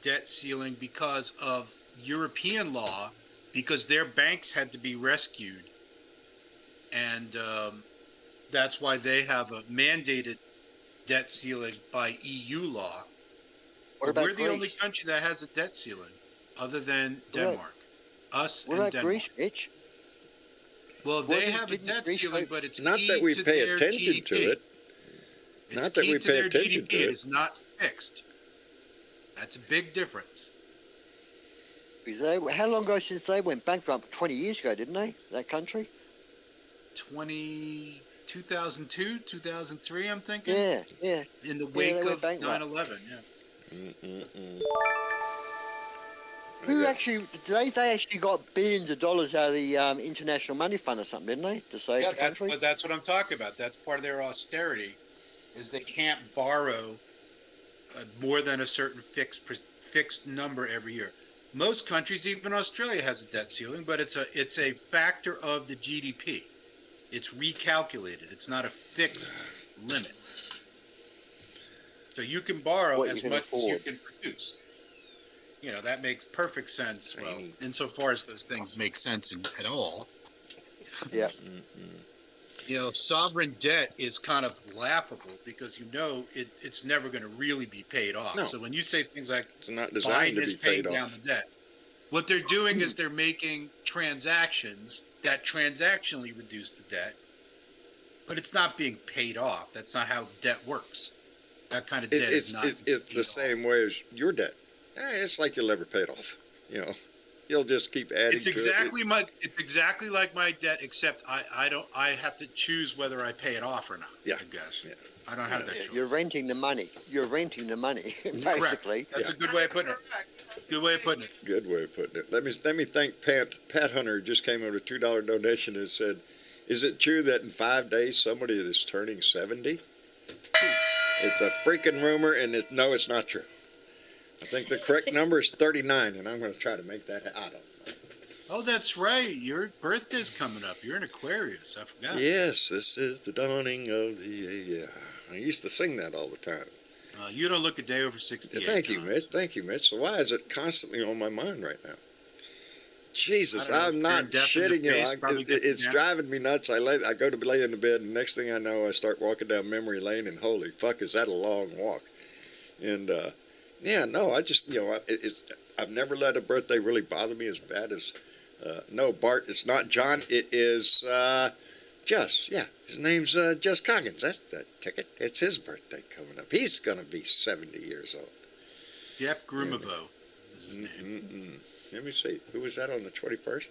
debt ceiling because of European law, because their banks had to be rescued. And that's why they have a mandated debt ceiling by EU law. What But about we're the only Greece? country that has a debt ceiling other than What? Denmark. Us What and about Denmark. Greece, Bitch? Well, they Wasn't- have a didn't debt Greece ceiling, vote- but it's Not key that we to pay their attention GDP. to it. It's Not that key we to pay their attention GDP. to it. It's not fixed. That's a big difference. How long ago since they went bankrupt? 20 years ago, didn't they? That country? 2002, 2003, I'm thinking. Yeah. In the they wake went of bankrupt. 9/11, yeah. Who actually? They actually got billions of dollars out of the International Money Fund or something, didn't they? To save the country. But that's what I'm talking about. That's part of their austerity, is they can't borrow more than a certain fixed number every year. Most countries, even Australia, has a debt ceiling, but it's a factor of the GDP. It's recalculated. It's not a fixed limit. So you can borrow as much as you can produce. You know, that makes perfect sense. Well, insofar as those things make sense at all. Yeah. You know, sovereign debt is kind of laughable because it's never going to really be paid off. No. So when you say things like It's not designed Biden to is be paying paid down off. the debt, what they're doing is they're making transactions that transactionally reduce the debt, but it's not being paid off. That's not how debt works. That kind of debt is not. It's the same way as your debt. It's like you'll never pay it off. You know, you'll just keep adding. It's exactly It's exactly like my debt, except I have to choose whether I pay it off or not. Yeah. I guess. Yeah. I don't have that choice. You're renting the money. You're renting the money, basically. Correct. That's a good way of putting it. Good way of putting it. Good way of putting it. Let me thank Pat Hunter, who just came with a $2 donation and said, "Is it true that in 5 days somebody is turning 70?" It's a freaking rumor, and no, it's not true. I think the correct number is 39, and I'm going to try to make that. I don't know. Oh, that's right. Your birthday's coming up. You're an Aquarius. I forgot. Yes, this is the dawning of the. Yeah, I used to sing that all the time. You don't look a day over 68. Thank you, Mitch. Thank you, Mitch. So why is it constantly on my mind right now? Jesus, I'm not shitting you. It's driving me nuts. I go to lay in the bed, and next thing I know, I start walking down memory lane, and holy fuck, is that a long walk? And yeah, no, I just I've never let a birthday really bother me as bad as. No, Bart, it's not John. It is Jess. Yeah, his name's Jess Coggins. That's the ticket. It's his birthday coming up. He's gonna be 70 years old. Yep, Grumovo is his name. Let me see. Who was that on the 21st?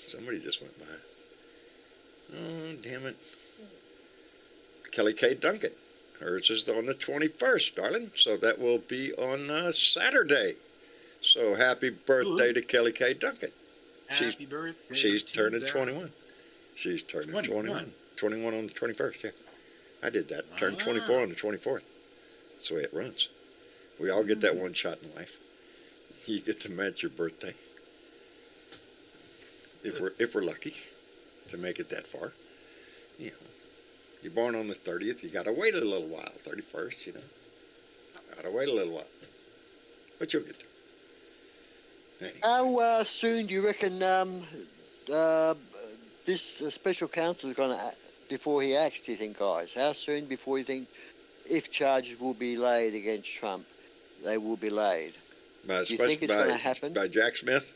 Somebody just went by. Oh, damn it. Kelly K. Duncan. Hers is on the 21st, darling. So that will be on Saturday. So happy birthday to Kelly K. Duncan. Happy birthday. She's to turning thou. 21. She's turning 21. 21 on the 21st, yeah. I did that. Turned 24 on the 24th. That's the way it runs. We all get that one shot in life. You get to match your birthday. If we're lucky to make it that far. You know, you're born on the 30th, you gotta wait a little while. 31st, you know. Gotta wait a little while. But you'll get there. Anyway. How soon do you reckon this special counsel is going to, before he acts, do you think, guys? How soon before you think, if charges will be laid against Trump, they will be laid? Do you think it's going to happen? By Jack Smith?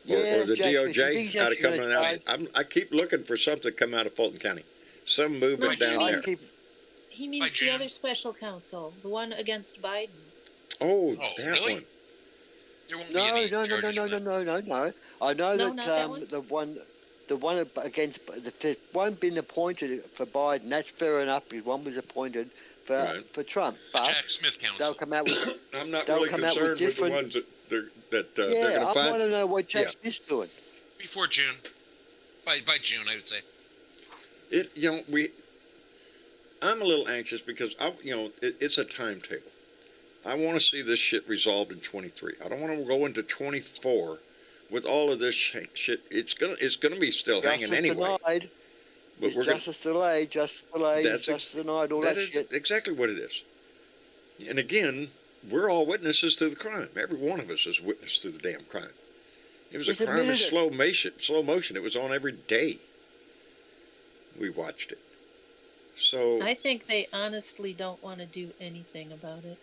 Yeah, or the Jack DOJ? Smith. Out of coming out? I keep looking for something to come out of Fulton County. Some movement down there. He means the other special counsel, the one against Biden. Oh, that really? one. There won't be No. any charges for that. No. I know No, that not that one? the one against the one being appointed for Biden. That's fair enough because one was appointed for Trump. But Jack Smith counsel. they'll come out with. I'm not They'll really come out with concerned with the different- ones that they're Yeah, going to I find. want to know what Jack Yeah. Smith's doing. Before June. By June, I would say. I'm a little anxious because it's a timetable. I want to see this shit resolved in 23. I don't want to go into 24 with all of this shit. It's gonna be still hanging anyway. Denied. But we're gonna, Justice delayed. Justice delayed. Justice denied. All that is shit. exactly what it is. And again, we're all witnesses to the crime. Every one of us is witness to the damn crime. It was It's a crime in admitted it. slow motion. It was on every day. We watched it. So I think they honestly don't want to do anything about it.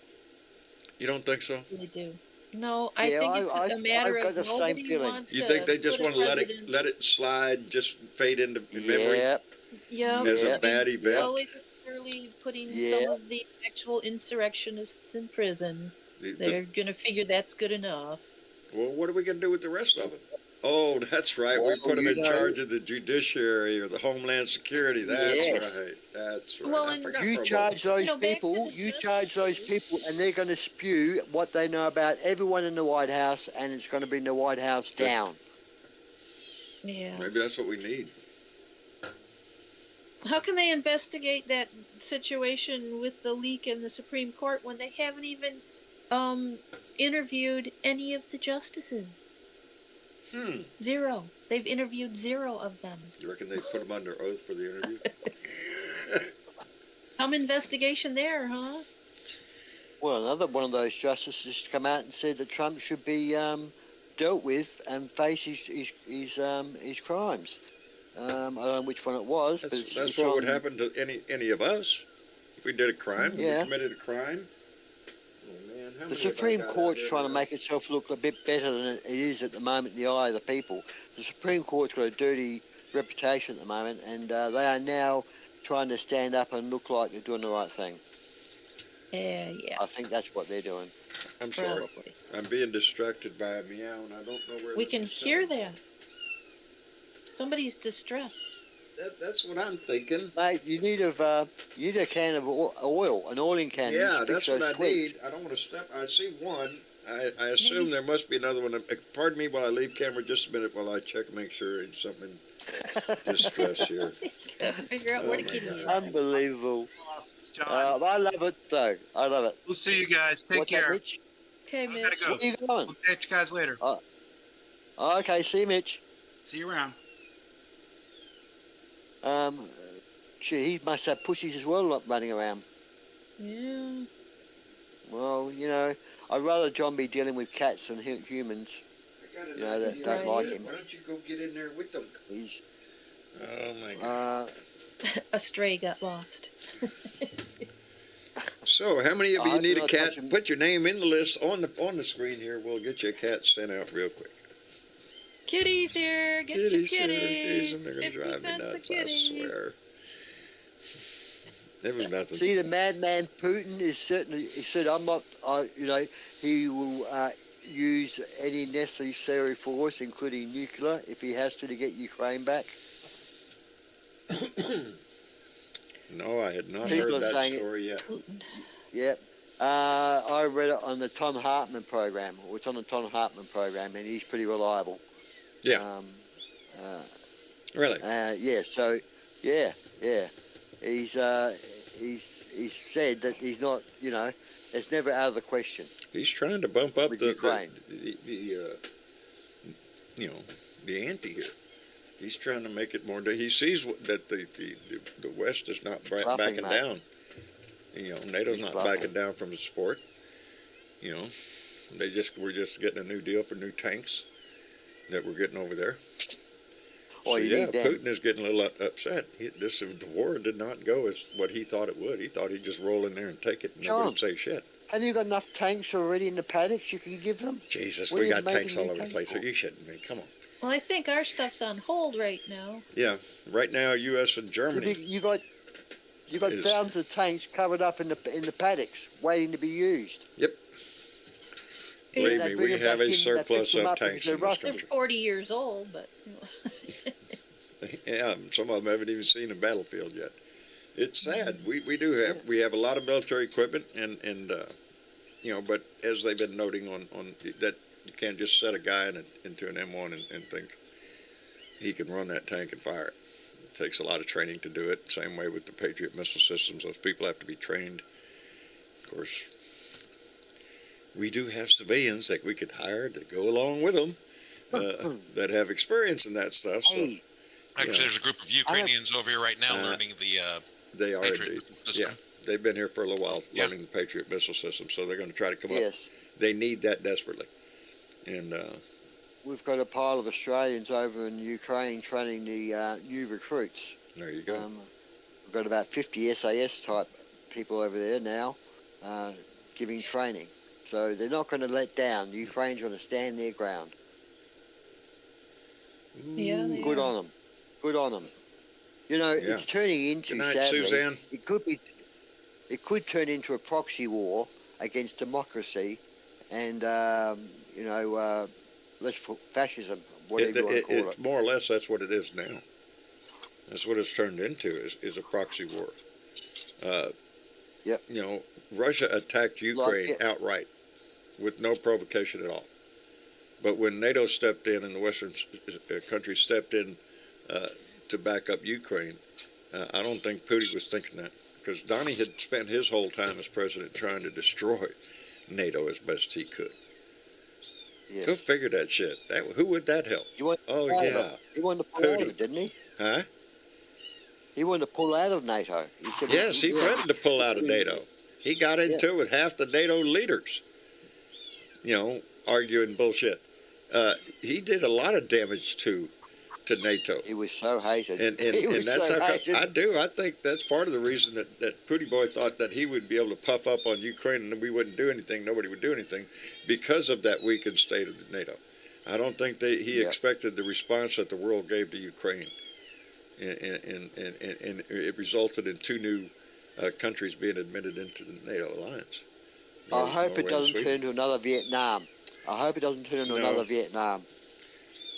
you don't think so? They do. No, I Yeah, think it's a matter I've got of the same nobody feeling. wants You to think they just put want a to president- let it slide, just fade into memory Yeah. Yeah, as Yeah. a bad event? slowly but surely putting some Yeah. of the actual insurrectionists in prison. The- They're going to figure that's good enough. well, what are we going to do with the rest of them? Oh, that's right. We Well, put them in you know- charge of the judiciary or the Homeland Security. That's Yes. right. That's right. Well, I and forgot You for a charge those back to people. the You justice charge those issue. people, and they're going to spew what they know about everyone in the White House, and it's going to bring the White House down. Yeah. Maybe that's what we need. How can they investigate that situation with the leak in the Supreme Court when they haven't even interviewed any of the justices? Zero. They've interviewed 0 of them. You reckon they put them under oath for the interview? Some investigation there, huh? Well, another one of those justices come out and said that Trump should be dealt with and face his crimes. I don't know which one it was, but That's what would happen to any of us if we did a crime. If Yeah. we committed a crime. Oh man, how The many Supreme have I got Court's out there trying to now? make itself look a bit better than it is at the moment in the eye of the people. The Supreme Court's got a dirty reputation at the moment, and they are now trying to stand up and look like they're doing the right thing. Yeah. I think that's what they're doing. I'm sorry. Probably. I'm being distracted by a meow, and I don't know where. We this can is hear going. that. Somebody's distressed. That's what I'm thinking. Mate, you need a can of oil, an oiling can. Yeah, to that's fix what those I twigs. need. I don't want to step. I see one. I assume Maybe- there must be another one. Pardon me while I leave camera just a minute while I check and make sure it's something distress here. Figure out Oh where to my get it. God. Unbelievable. John, I love it, though. I love it. we'll see you guys. Take What's care. that, Mitch? Okay, I gotta Mitch. go. Where are you going? We'll catch you guys later. Okay, see you, Mitch. See you around. Gee, he must have pushies as well, not running around. Yeah. Well, I'd rather John be dealing with cats than humans. I got an Yeah, that idea. don't like him. Why don't you go get in there with them? He's Oh my God. A stray got lost. So, how many of you I'm need a not cat? touching- Put your name in the list on the screen here. We'll get you a cat sent out real quick. Kitties here. Get your Kitties, kitties. they're gonna 50 drive me cents a nuts. I kitty. swear. There was nothing. See, the madman Putin is certainly. He said, "I'm not." He will use any necessary force, including nuclear, if he has to get Ukraine back. No, I had not People heard are that saying it. story yet. Putin. Yep. I read it on the Tom Hartman program. It's on the Tom Hartman program, and he's pretty reliable. Yeah. Really? Yeah. So, yeah. He's said that he's not. It's never out of the question. He's trying to bump up With the Ukraine. the ante here. He's trying to make it more. He sees that the West is not Bluffing, backing mate. down. NATO's He's not bluffing. backing down from the support. We're just getting a new deal for new tanks that we're getting over there. Oh, you need them. Putin is getting a little upset. The war did not go as what he thought it would. He thought he'd just roll in there and take it and nobody would say shit. Have you got enough tanks already in the paddocks you can give them? Jesus, What we are you got tanks making all new over the tanks place. for? Are you shitting me? Come on. Well, I think our stuff's on hold right now. Yeah, right now, U.S. and Germany. You got Is- thousands of tanks covered up in the paddocks, waiting to be used. Yep. Yeah, Believe they me, bring we them have back a in, they surplus fix them of up because tanks they're in this rusty. They're country. 40 years old, but Yeah, some of them haven't even seen a battlefield yet. It's sad. We have a lot of military equipment, and but as they've been noting on that, you can't just set a guy into an M1 and think he can run that tank and fire it. It takes a lot of training to do it. Same way with the Patriot missile systems; those people have to be trained. Of course, we do have civilians that we could hire to go along with them that have experience in that stuff. So Hey, Actually, there's a group of Ukrainians over here right now learning the they are Patriot indeed. missile system. Yeah, they've been here for a little while Yeah. learning the Patriot missile system, so they're going to try to come up. yes. They need that desperately. And We've got a pile of Australians over in Ukraine training the new recruits. there you go. We've got about 50 SAS type people over there now giving training. So they're not going to let down. The Ukraine's going to stand their ground. yeah, they Good are. on them. Good on them. It's turning into, Good night, sadly, Suzanne. it could turn into a proxy war against democracy and, fascism, whatever you want to call it. It's more or less that's what it is now. That's what it's turned into is a proxy war. Yep. Russia attacked Ukraine it. outright with no provocation at all. But when NATO stepped in and the Western countries stepped in to back up Ukraine, I don't think Pooty was thinking that, because Donnie had spent his whole time as president trying to destroy NATO as best he could. Yeah. Go figure that shit. Who would that help? He wanted Oh, to pull out yeah. of it. He wanted to pull out of Pooty. it, didn't he? Huh? He wanted to pull out of NATO. He said, Yes, he threatened to pull out of NATO. He got into it with half the NATO leaders, arguing bullshit. He did a lot of damage to NATO. He was so hated. And He was that's so how hated. I think that's part of the reason that Pooty Boy thought that he would be able to puff up on Ukraine and we wouldn't do anything, nobody would do anything, because of that weakened state of NATO. I don't think he expected the response that the world gave to Ukraine. And it resulted in 2 new countries being admitted into the NATO alliance. I hope it Norway and doesn't Sweden. turn into another Vietnam. I hope it doesn't turn into No. another Vietnam.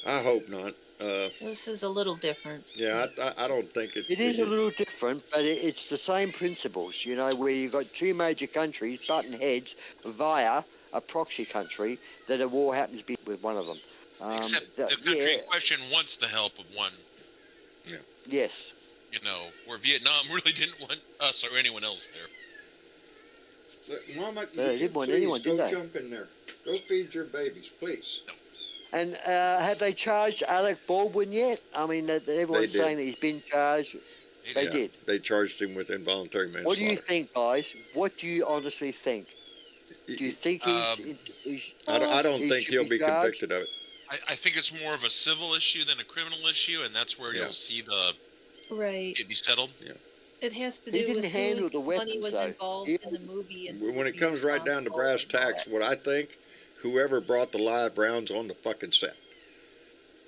I hope not. This is a little different. Yeah, I don't think it. It is a little different, but it's the same principles, where you've got 2 major countries butting heads via a proxy country that a war happens to be with one of them. Except the country in question wants the help of one. Yes. Where Vietnam really didn't want us or anyone else there. Look, Mama, They didn't want anyone, did go they? jump in there. Go feed your babies, please. And have they charged Alec Baldwin yet? I mean, everyone's did. saying that he's been charged. They Yeah, did. They charged him with involuntary manslaughter. What do you think, guys? What do you honestly think? Do you think he's I don't he think should he'll be be charged? convicted of it. I think it's more of a civil issue than a criminal issue, and that's where you'll see Right. it be settled. It has to He do didn't with handle who the money weapons, was though. involved He- in the movie. And When it who comes right down to brass responsible and all tacks, that. what I think, whoever brought the live rounds on the fucking set.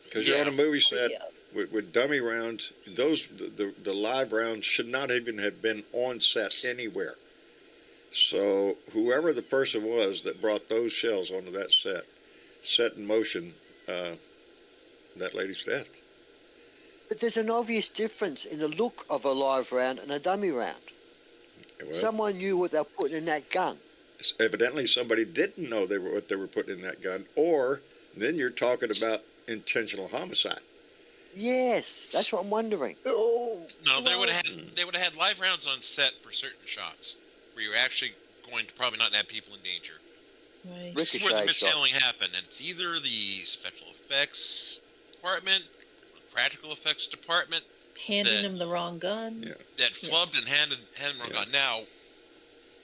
Because you're on a Yes. movie set Yeah. with dummy rounds. The live rounds should not even have been on set anywhere. So whoever the person was that brought those shells onto that set in motion that lady's death. But there's an obvious difference in the look of a live round and a dummy round. Well, Someone knew what they were putting in that gun. evidently somebody didn't know what they were putting in that gun, or then you're talking about intentional homicide. Yes, that's what I'm wondering. No, they would have had live rounds on set for certain shots where you're actually going to probably not have people in danger. Right. This is where the Ricochet mishandling shots. happened, and it's either the special effects department, or practical effects department Handing him the wrong gun. Yeah. that flubbed and handed him wrong gun. Now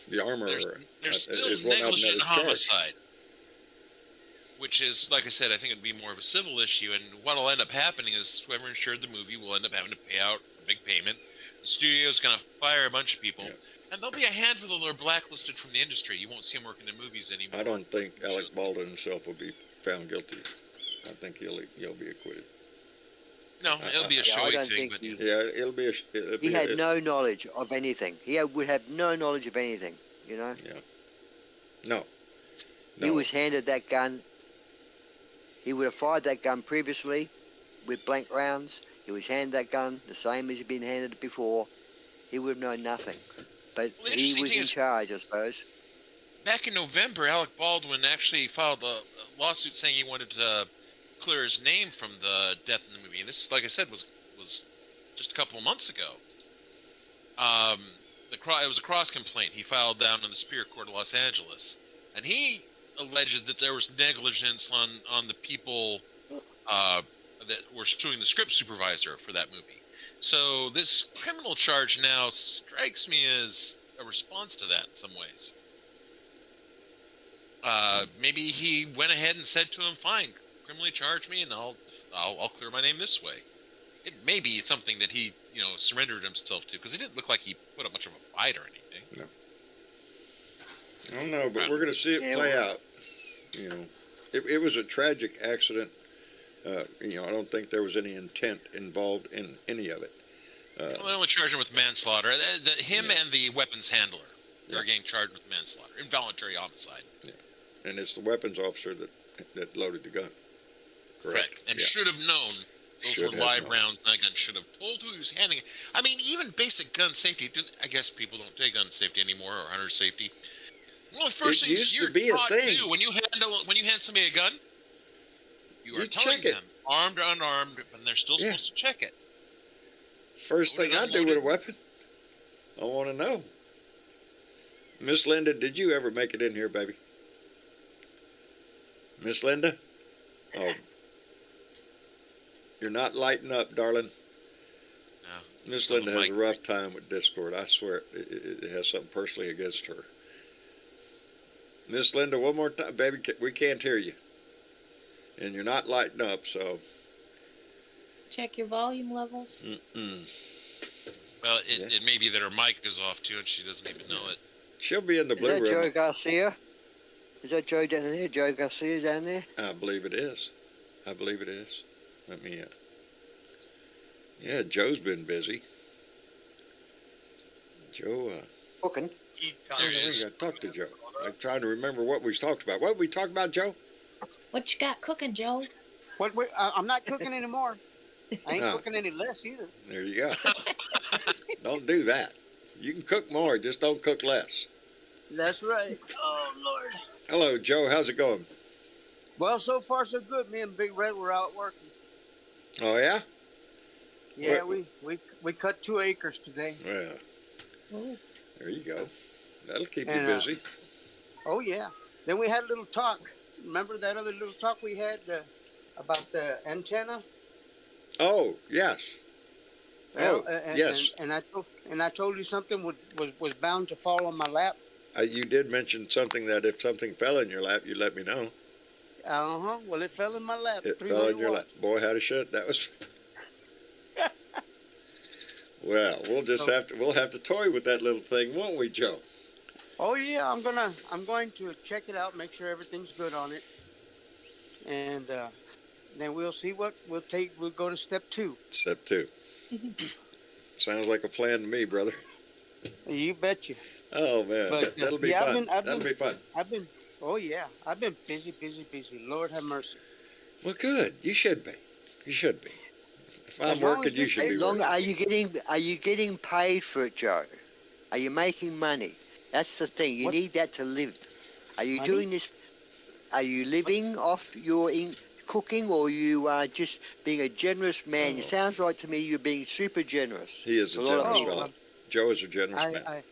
The armorer there's still is one of them that negligent was charged. homicide, which is, like I said, I think it'd be more of a civil issue. And what'll end up happening is whoever insured the movie will end up having to pay out a big payment. The studio's going to fire a bunch of people, and there'll be a handful that are blacklisted from the industry. You won't see them working in movies anymore. I don't think Alec Baldwin himself will be found guilty. I think he'll be acquitted. No, it'll be a I showy don't thing, think but he- Yeah, it'll be. He had no knowledge of anything. He would have no knowledge of anything, No. He was handed that gun. He would have fired that gun previously with blank rounds. He was handed that gun the same as he'd been handed it before. He would have known nothing. But Well, the he interesting was thing in is- charge, I suppose. back in November, Alec Baldwin actually filed a lawsuit saying he wanted to clear his name from the death in the movie. And this, like I said, was just a couple of months ago. It was a cross complaint he filed down in the Superior Court of Los Angeles, and he alleged that there was negligence on the people that were suing the script supervisor for that movie. So this criminal charge now strikes me as a response to that in some ways. Maybe he went ahead and said to him, "Fine, criminally charge me, and I'll clear my name this way." It may be something that he surrendered himself to, because he didn't look like he put up much of a fight or anything. I don't know, but we're going to see it play out. It was a tragic accident. I don't think there was any intent involved in any of it. Well, they only charged him with manslaughter. Him and the weapons handler are getting charged with manslaughter, involuntary homicide. And it's the weapons officer that loaded the gun. Correct. And Yeah. should have known those Should were have live known. rounds. That gun should have told who he was handing it. I mean, even basic gun safety. I guess people don't take gun safety anymore, or hunter safety. Well, the first It thing used to you're be a taught thing. to do when you hand somebody a gun, you are You telling check it. them, armed or unarmed, and they're still Yeah. supposed to check it. First thing I do with a weapon, I want to know. Miss Linda, did you ever make it in here, baby? Miss Linda? Oh. You're not lighting up, darling. No. Miss Linda has a rough time with Discord. I swear it has something personally against her. Miss Linda, one more time. Baby, we can't hear you. And you're not lighting up, so. Check your volume levels. Well, it may be that her mic is off too, and she doesn't even know it. She'll be in the blue room. Is that Joe Garcia? Is that Joe down there? Joe Garcia down there? I believe it is. Let me, yeah, Joe's been busy. Joe, Cooking. There he is. I talked to Joe. I'm trying to remember what we talked about. What we talked about, Joe? What you got cooking, Joe? I'm not cooking anymore. I ain't Oh. cooking any less either. There you go. Don't do that. You can cook more, just don't cook less. That's right. Oh, Lord. Hello, Joe. How's it going? Well, so far so good. Me and Big Red were out working. Oh, yeah? Yeah, we cut 2 acres today. Well, Oh, there you go. That'll keep you And, busy. Oh, yeah. Then we had a little talk. Remember that other little talk we had about the antenna? Oh, yes. Well, yes. And I told you something was bound to fall on my lap. You did mention something that if something fell in your lap, you'd let me know. Uh-huh. Well, it fell in my lap. It 3 fell in little your lap. watts. Boy, how to shut. That was. Well, we'll have to toy with that little thing, won't we, Joe? Oh yeah, I'm going to check it out, make sure everything's good on it, and then we'll see what we'll take. We'll go to step 2. Step 2. Sounds like a plan to me, brother. You betcha. Oh man, But, that'll be yeah, fun. That'll be fun. Oh yeah, I've been busy. Lord have mercy. Well, good. You should be. If I'm As long working, as you this should be takes working. Are you getting paid for it, Joe? Are you making money? That's the thing. You need that to live. Are you Money? doing this? Are you living off your cooking, or you are just being a generous man? It sounds like to me you're being super generous. He is a lot of generous people. fellow. Joe is a generous man.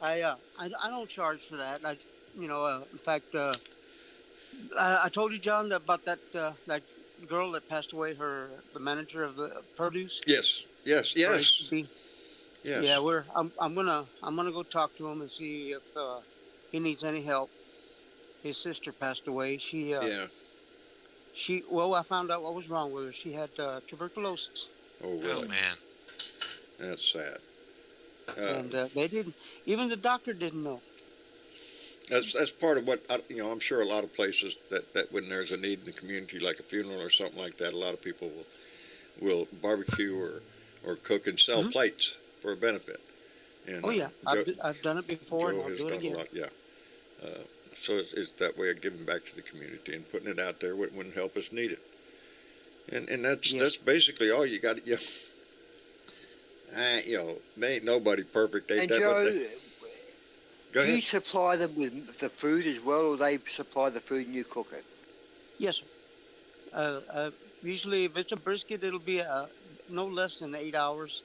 I don't charge for that. In fact, I told you, John, about that girl that passed away. The manager of the produce. Yes. Yes. Yes. Yeah, I'm gonna go talk to him and see if he needs any help. His sister passed away. Yeah. I found out what was wrong with her. She had tuberculosis. Oh, Oh really? man. That's sad. And they didn't. Even the doctor didn't know. That's part of what I'm sure a lot of places that when there's a need in the community, like a funeral or something like that, a lot of people will barbecue or cook and sell plates for a benefit. And, Oh yeah, I've done it before, and Joe I'll has do it done again. a lot. Yeah. So it's that way of giving back to the community and putting it out there when help is needed. And that's basically all you got. They ain't nobody perfect. Ain't And that what Joe, Go do you ahead. supply them with the food as well, or they supply the food and you cook it? Yes, sir. Usually, if it's a brisket, it'll be no less than 8 hours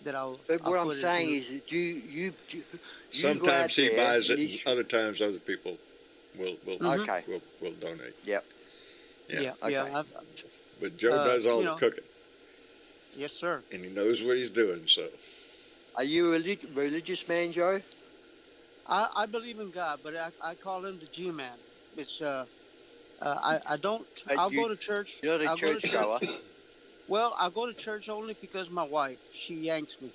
that I'll. But what I'll I'm put it saying in. is, do you go out Sometimes he there buys it, and and other times other people will Okay. will donate. Yep. Yeah, okay. yeah. But Joe does all you the know. cooking, Yes, sir. and he knows what he's doing. So Are you a religious man, Joe? I believe in God, but I call him the G-man. It's I don't. I'll go to church. You're not I'll a go to church goer. Well, I go to church only because my wife, she yanks me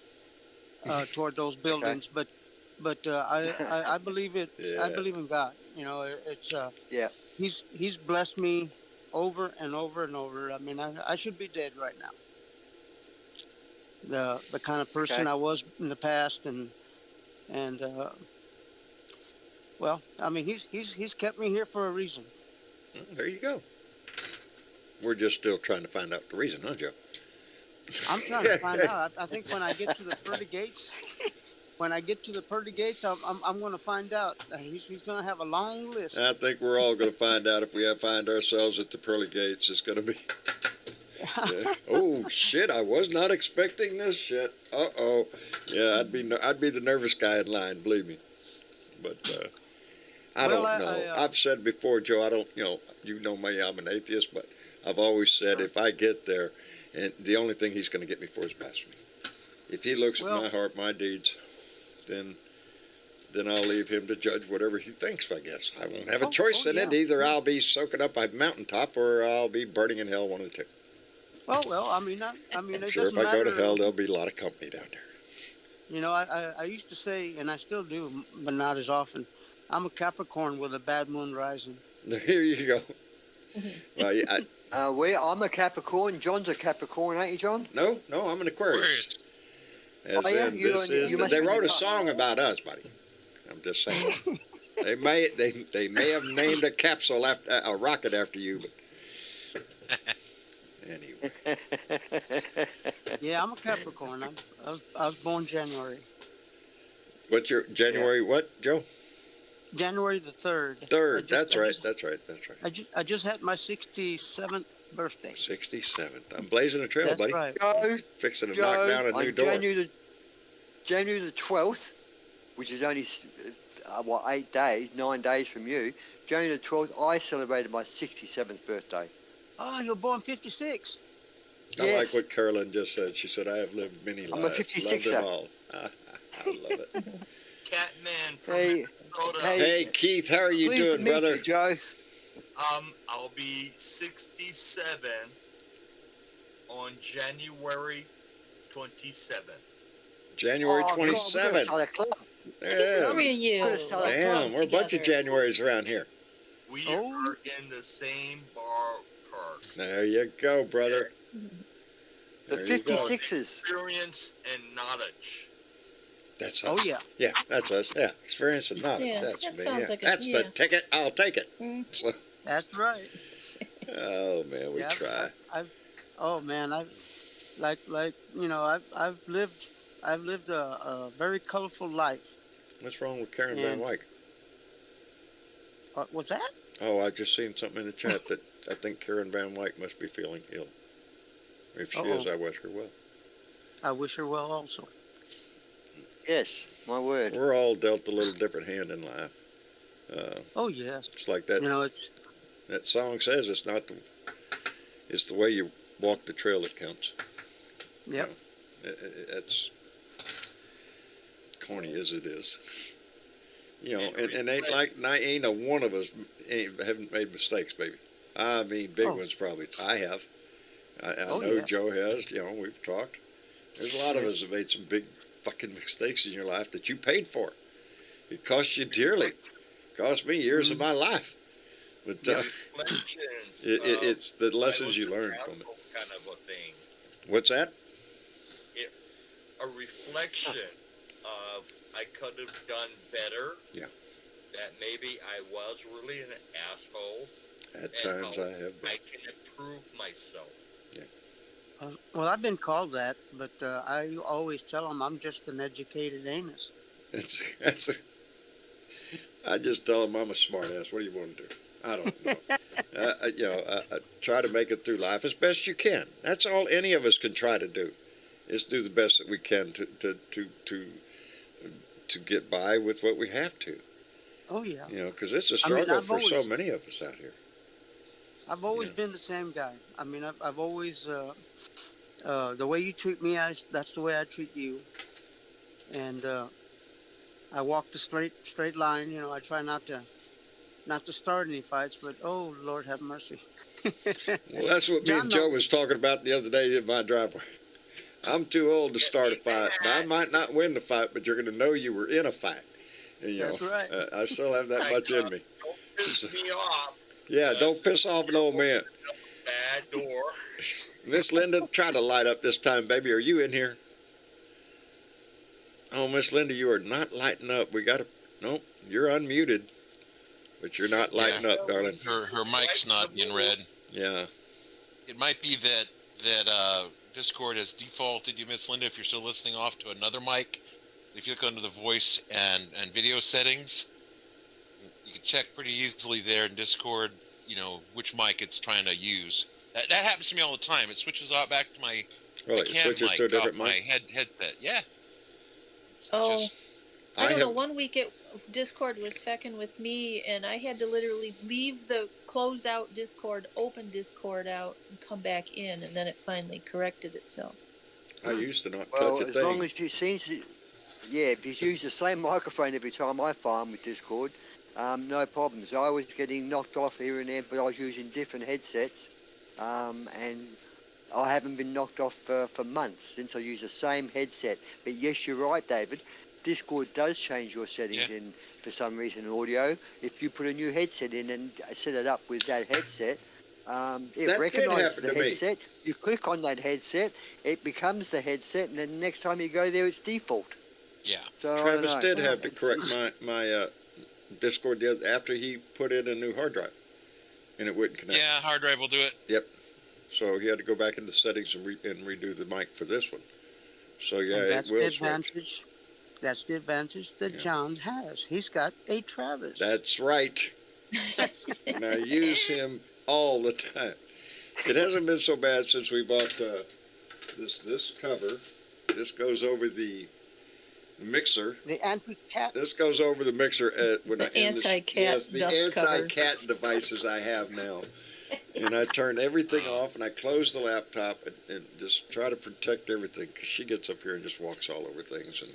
toward those buildings. But I believe it. Yeah. I believe in God. It's Yeah. He's blessed me over and over and over. I mean, I should be dead right now. The kind of person Okay. I was in the past, and well, I mean, he's kept me here for a reason. well, there you go. We're just still trying to find out the reason, huh, Joe? I'm trying to find out. I think when I get to the pearly gates, I'm going to find out. He's going to have a long list. I think we're all going to find out if we find ourselves at the pearly gates. It's going to be Oh shit! I was not expecting this shit. Uh-oh. Yeah, I'd be the nervous guy in line. Believe me. But I Well, don't know. I've said before, Joe. I don't. You know me. I'm an atheist, but I've always said if I get there, and the only thing he's going to get me for is blasphemy. If he looks at my heart, my deeds, then I'll leave him to judge whatever he thinks. I guess I won't have a choice in it. Either I'll be soaking up a mountaintop, or I'll be burning in hell. One of the two. I mean, I'm it sure if doesn't I go to matter. hell, there'll be a lot of company down there. You know, I used to say, and I still do, but not as often, I'm a Capricorn with a bad moon rising. Here you go. Well, yeah, I'm a Capricorn. John's a Capricorn, ain't you, John? no, I'm an Aquarius. As Oh, yeah? in, You this and- is you must they be wrote a the- song about us, buddy. I'm just saying. they may have named a capsule after a rocket after you, but anyway. Yeah, I'm a Capricorn. I was born January. What's your January? What, Joe? January the 3rd. Third. That's right. I just had my 67th birthday. 67th. I'm blazing a trail, That's buddy. right. Joe, Fixing to knock down a new on door. January the 12th, which is only 9 days from you. January the 12th, I celebrated my 67th birthday. Oh, you're born 56. I like Yes. what Carolyn just said. She said, I have lived many I'm a lives. 56er. Loved them all. I love it. Catman from Hey, Minnesota. Hey, Keith, how are you pleased doing, to meet brother? you, Joe. I'll be 67 on January 27th. January Oh, God, we're gonna 27th. start a club. Yeah. How are you? Could've started Damn, we're a bunch of together. Januaries around here. We Oh. are in the same bar park. There you go, brother. The There you go. 56ers. Experience and knowledge. That's us. Oh, yeah. Yeah, that's us. Yeah, experience and knowledge. Yeah, That's that me. sounds Yeah. like a- That's the yeah. ticket. I'll take it. Mm. So, That's right. oh man, we Yeah, try. Oh man, I've lived a very colorful life. What's wrong with Karen Van And- Wyck? What's that? Oh, I just seen something in the chat that I think Karen Van Wyck must be feeling ill. If she is, I wish her well. I wish her well also. Yes, my word. We're all dealt a little different hand in life. Oh yes. It's like that. You know, it's That song says it's the way you walk the trail that counts. yep. It's corny as it is. And ain't a one of us haven't made mistakes, baby. I mean, big ones probably. I have. I know yeah. Joe has. We've talked. There's a lot of us that made some big fucking mistakes in your life that you paid for. It cost you dearly. It cost me years of my life. But Reflections it's the of lessons you Bible learn from it. counsel kind of a thing. What's that? A reflection of I could have done better. Yeah. That maybe I was really an asshole. At and times how I have been. I can improve myself. Well, I've been called that, but I always tell them I'm just an educated anus. I just tell them I'm a smart ass. What do you want to do? I don't know. I try to make it through life as best you can. That's all any of us can try to do, is do the best that we can to get by with what we have to. Oh yeah. Because it's a I mean, struggle I've for so always- many of us out here. I've always been the same guy. I mean, I've always the way you treat me, that's the way I treat you. And I walk the straight line. I try not to start any fights, but oh Lord have mercy. Well, that's what me John and Joe was talking about the other day in my driveway. I'm too old to start a fight. Now, I might not win the fight, but you're going to know you were in a fight. And, That's right. I still have that much in me. Don't piss me off. Yeah, don't piss off an old man. Bad door. Miss Linda, try to light up this time, baby. Are you in here? Oh, Miss Linda, you are not lighting up. Nope, you're unmuted, but you're not lighting up, darling. Her mic's not being read. Yeah. It might be that Discord has defaulted you, Miss Linda, if you're still listening off to another mic. If you look under the voice and video settings, you can check pretty easily there in Discord, which mic it's trying to use. That happens to me all the time. It switches out back to my Well, it cam switches mic to a different off my mic. headset. Yeah. It's Oh, just, I don't know. have- One week Discord was fecking with me, and I had to literally leave the close out Discord, open Discord out, and come back in, and then it finally corrected itself. I used to not Well, touch a as thing. long as you seem to, yeah, if you use the same microphone every time I farm with Discord, no problems. I was getting knocked off here and there, but I was using different headsets, and I haven't been knocked off for months since I use the same headset. But yes, you're right, David. Discord does change your settings in for some reason in audio. If you put a new headset in and set it up with that headset, That it did recognises happen the to me. headset. You click on that headset, it becomes the headset, and then next time you go there, it's default. yeah. So I Travis don't know. did have to correct my Discord after he put in a new hard drive, and it wouldn't connect. Yeah, hard drive will do it. Yep. So he had to go back into settings and redo the mic for this one. So yeah, And that's it will the switch. advantage. That's the advantage that John has. He's got a Travis. That's right. And I use him all the time. It hasn't been so bad since we bought this cover. This goes over the mixer. the anti-cat. This goes over the mixer when The anti-cat Yes, the dust cover. anti-cat devices I have now. And I turn everything off, and I close the laptop and just try to protect everything, because she gets up here and just walks all over things. And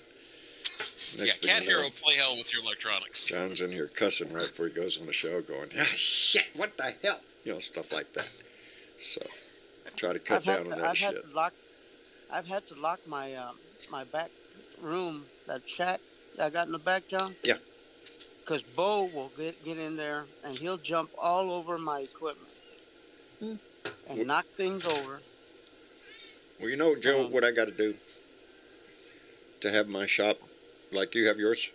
next thing Cat you know, Hero play hell with your electronics. John's in here cussing right before he goes on the show, going, "Ah, shit! What the hell?" You know, stuff like that. So I try to cut down on that shit. I've had to lock my my back room, that shack that I got in the back, John. Yeah. Because Bo will get in there and he'll jump all over my equipment and knock things over. Well, you know, Joe, what I got to do to have my shop like you have yours?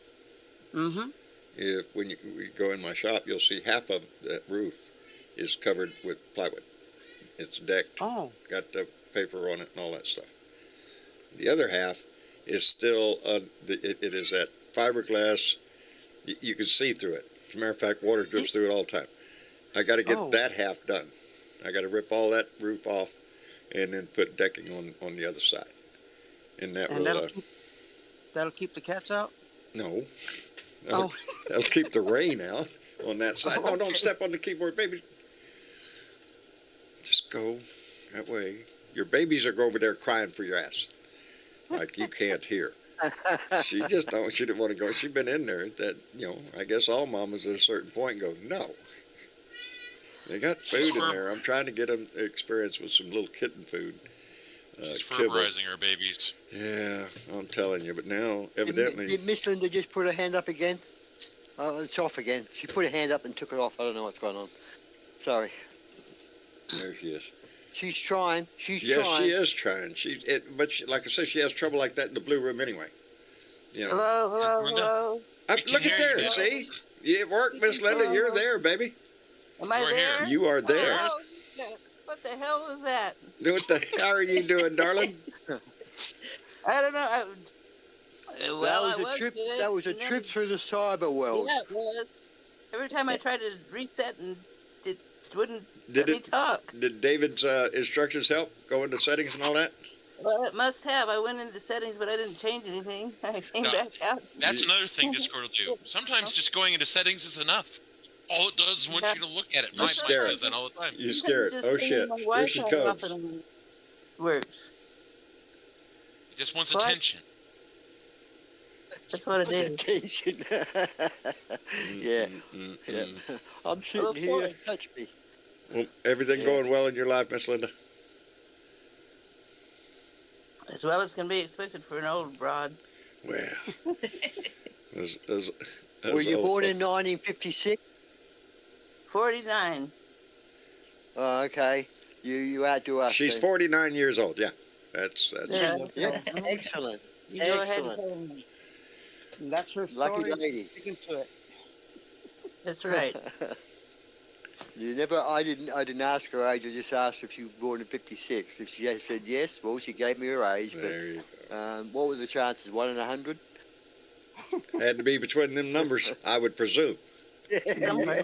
Mm-hmm. If when you go in my shop, you'll see half of that roof is covered with plywood. It's decked, Oh. got the paper on it and all that stuff. The other half is still, it is that fiberglass. You can see through it. As a matter of fact, water drips through it all the time. I got to get that half done. I got to rip all that roof off and then put decking on the other side. And that will... That'll keep the cats out? No. That'll keep the rain out on that side. No, don't step on the keyboard, baby. Just go that way. Your babies are over there crying for your ass. Like you can't hear. She just don't. She didn't want to go. She'd been in there. That, you know, I guess all mamas at a certain point go, no. They got food in there. I'm trying to get them experience with some little kitten food. She's kibble. fertilizing our babies. Yeah, I'm telling you. But now, evidently... Did Miss Linda just put her hand up again? Oh, it's off again. She put her hand up and took it off. I don't know what's going on. Sorry. There she is. She's trying. She's Yes, trying. she is trying. But like I said, she has trouble like that in the blue room anyway. You know. Hello. Look at there. See? It worked, Miss Linda. You're there, baby. Am I We're there? here. You are there. Oh, what the hell was that? What the hell are you doing, darling? I don't know. That was a trip. That was a trip through the cyber world. Yeah, it was. Every time I tried to reset and it wouldn't Did let me it? talk. Did David's instructions help? Go into settings and all that? Well, it must have. I went into settings, but I didn't change anything. I came No. back out. That's another thing Discord will do. Sometimes just going into settings is enough. All it does is want you to look at it. You My scare wife it. does that all the time. You scare it. Just Oh turning shit! my Here she Wi-Fi off comes. and it works. It just wants What? attention. That's what it Put is. attention. Yeah. Yeah. I'm sitting Of here. course. Touch me. Well, everything going well in your life, Miss Linda? As well as can be expected for an old broad. Well, as Were you old born folk- in 1956? 49. Oh, okay. You outdo us. She's then. 49 years old. Yeah, that's Yeah. Yeah. Excellent. You go ahead Excellent. and tell me. And that's her Lucky story. lady. Sticking to it. That's right. You never. I didn't ask her age. I just asked if she was born in '56. If she had said yes, well, she gave me her age. there you But what were the chances? 1 in 100. go. Had to be between them numbers, I would presume. Somewhere.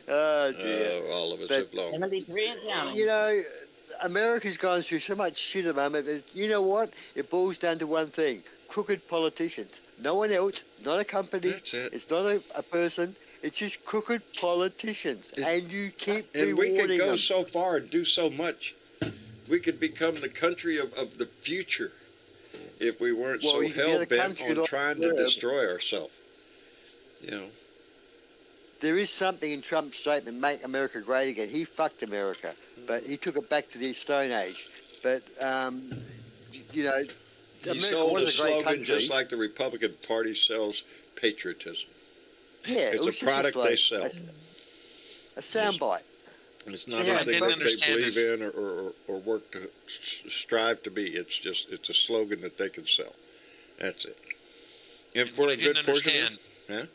Oh dear. All of us But- have long. 73 and counting. You know, America's going through so much shit at the moment. You know what? It boils down to one thing: crooked politicians. No one else. Not a company. That's it. It's not a person. It's just crooked politicians, and you keep And we rewarding could go them. so far and do so much. We could become the country of the future if we weren't Well, so you could be the hell-bent country on of trying the to world. destroy ourselves. You know, There is something in Trump's statement, "Make America Great Again." He fucked America, but he took it back to the Stone Age. But you know, he America sold a was a great slogan country. just like the Republican Party sells patriotism. Yeah, it It's was a just product they slogan. sell. A soundbite. It's not Yeah, I anything didn't that they understand believe this. in or work to strive to be. It's a slogan that they can sell. That's it. And for What I a good didn't portion of understand,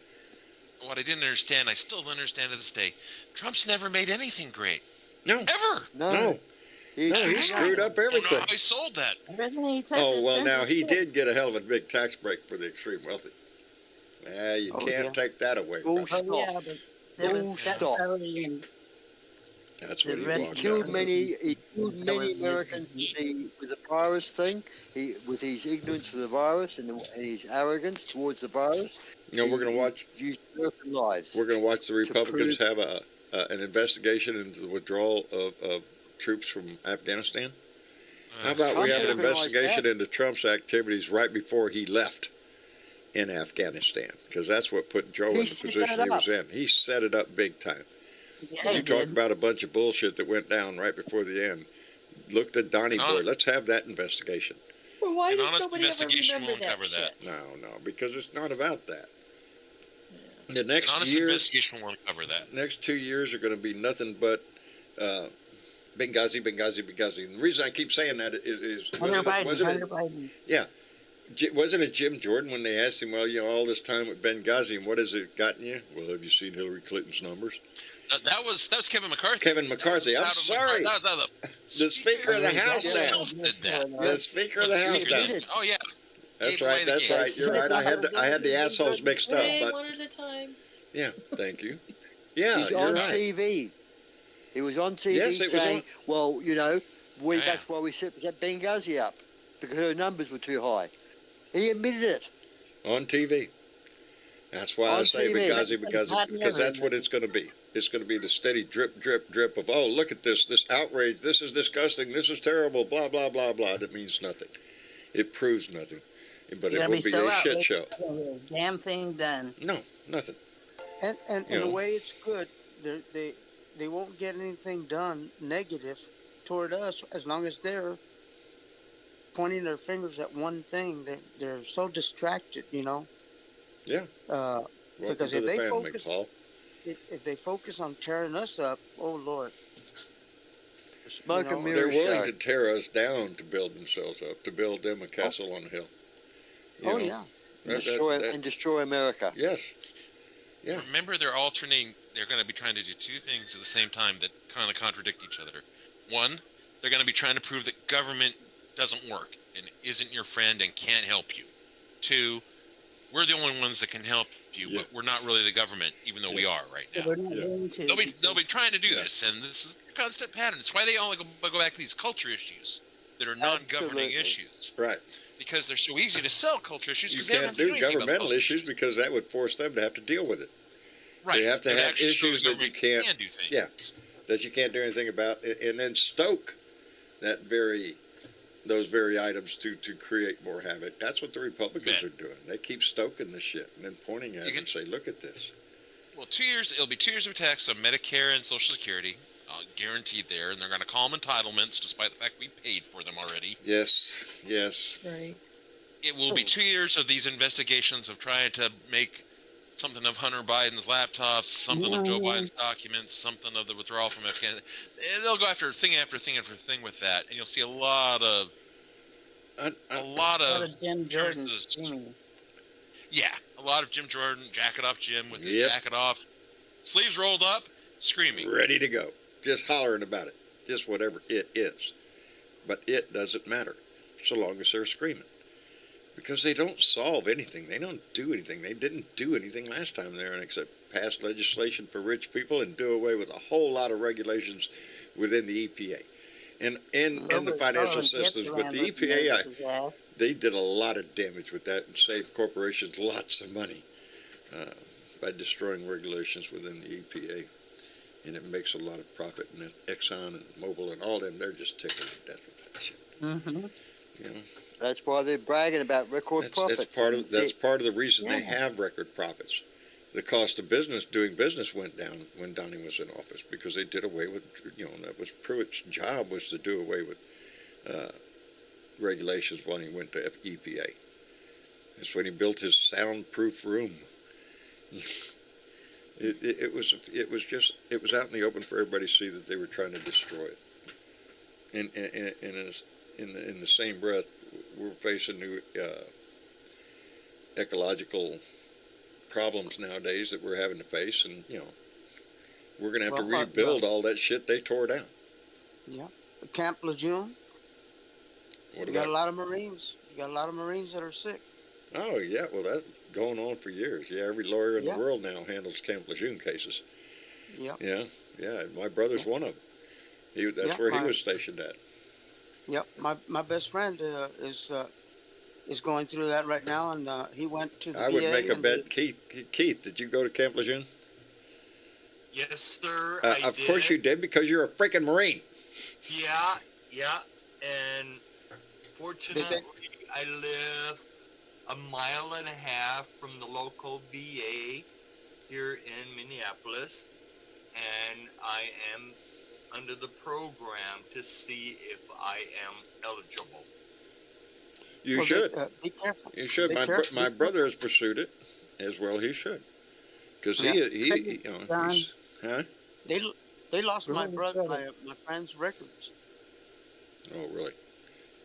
it, what I didn't understand, I still don't understand to this day. Trump's never made anything great. no, Ever. no, he screwed up I don't know everything. how he sold that. Everything he touches Oh, well, turns now to he shit. did get a hell of a big tax break for the extreme wealthy. You Oh, can't yeah. take that away Bull from him. Oh, stop. yeah, but there was Full that's stop. already in. That's The what he rest He walked killed out with. many. He killed That many was Americans with the virus thing. With his ignorance of the virus and his arrogance towards the virus. You know, we're going to watch. He used American lives. We're going to watch the Republicans prove- have an investigation into the withdrawal of troops from Afghanistan. How about we Trump have an organized investigation that. into Trump's activities right before he left in Afghanistan? Because that's what put Joe in the set position that he was in. He set it up big time. Yeah, You he talk did. about a bunch of bullshit that went down right before the end. Look at Donnie No. Boy. Let's have that investigation. Well, why An does honest nobody ever investigation remember won't that cover that. shit? No, because it's not about that. The An next honest year, investigation won't cover that. next 2 years are going to be nothing but Benghazi. And the reason I keep saying that is Hunter Biden. wasn't Hunter it, Biden. wasn't it Jim Jordan when they asked him, well, you know, all this time with Benghazi, and what has it gotten you? Well, have you seen Hillary Clinton's numbers? That was Kevin McCarthy. Kevin McCarthy, I'm That was sorry. That was out of The Speaker of the House Yeah. himself did that. The Speaker of the House Speaker done. did. Oh yeah. That's Gave away right, the that's game. right. You're right. I had the assholes mixed up, Hey, but one at a time. yeah, thank you. Yeah, He's you're on right. TV. He was on TV Yes, it was saying, on- well, you know, Yeah. that's why we set Benghazi up, because her numbers were too high. He admitted it. On TV. That's why I On say TV. Benghazi, because that's what it's going to be. It's going to be the steady drip, drip, drip of, oh, look at this outrage, this is disgusting, this is terrible, blah, blah, blah, blah. That means nothing. It proves nothing. But it You're will gonna be so a shit outraged, show. Damn thing done. No, nothing. And You in a know. way, it's good. They won't get anything done negative toward us as long as they're pointing their fingers at one thing. They're so distracted, you know. Yeah. Because Welcome to if the they family, focus, Paul. if they focus on tearing us up, oh Lord. Smoke You know, and They're mirror willing show. to tear us down to build themselves up, to build them a castle on a hill. You Oh know, yeah. And destroy America. yes. Yeah. Remember, they're alternating. They're going to be trying to do two things at the same time that kind of contradict each other. One, they're going to be trying to prove that government doesn't work and isn't your friend and can't help you. Two, we're the only ones that can help you, Yeah. but we're not really the government, even though we are right So now. we're not Yeah. going to. They'll be trying to do Yeah. this, and this is a constant pattern. It's why they only go back to these culture issues that are non-governing Absolutely. issues, Right. because they're so easy to sell culture issues. You 'Cause they don't can't have to do anything about governmental culture issues because that would force them to have to deal with it. Right. they have to It have actually shows issues that you government can't- can do things. yeah. That you can't do anything about, and then stoke those very items to create more havoc. That's what the Republicans Yeah. are doing. They keep stoking the shit and then pointing at You it can- and say, look at this. Well, 2 years. It'll be 2 years of attacks on Medicare and Social Security, guaranteed there, and they're going to call them entitlements, despite the fact we paid for them already. Yes, yes. Right. It will be 2 years of these investigations of trying to make something of Hunter Biden's laptops, something of Joe Biden's documents, something of the withdrawal from Afghanistan. They'll go after thing after thing after thing with that, and you'll see a lot of A lot of Jim Jordan appearances. screaming. Yeah, a lot of Jim Jordan, jacket off Jim with his Yep. jacket off, sleeves rolled up, screaming. Ready to go. Just hollering about it. Just whatever it is. But it doesn't matter so long as they're screaming. Because they don't solve anything. They don't do anything. They didn't do anything last time there except pass legislation for rich people and do away with a whole lot of regulations within the EPA and the financial systems. But the EPA, they did a lot of damage with that and saved corporations lots of money by destroying regulations within the EPA. And it makes a lot of profit. And Exxon and Mobil and all them, they're just tickled to death with that shit. Mm-hmm. You know? That's why they're bragging about record profits. That's part of the reason they have record profits. The cost of doing business went down when Donnie was in office because they did away with, that was Pruitt's job was to do away with regulations when he went to EPA. That's when he built his soundproof room. It was out in the open for everybody to see that they were trying to destroy it. And in the same breath, we're facing new ecological problems nowadays that we're having to face, and we're going to have to rebuild all that shit they tore down. Yeah, Camp Lejeune. You got a lot of Marines. You got a lot of Marines that are sick. Oh yeah, well that's going on for years. Yeah, every lawyer in the world now handles Camp Lejeune cases. Yeah. Yeah. My brother's one of them. That's where he was stationed at. Yep, my best friend is going through that right now, and he went to the VA. I would make a bet, Keith. Did you go to Camp Lejeune? Yes, sir. Of course you did, because you're a freaking Marine. Yeah, and fortunately, I live a mile and a half from the local VA here in Minneapolis, and I am under the program to see if I am eligible. You should. Be careful. You should. My brother has pursued it as well. He should, because They lost my friend's records. Oh, really?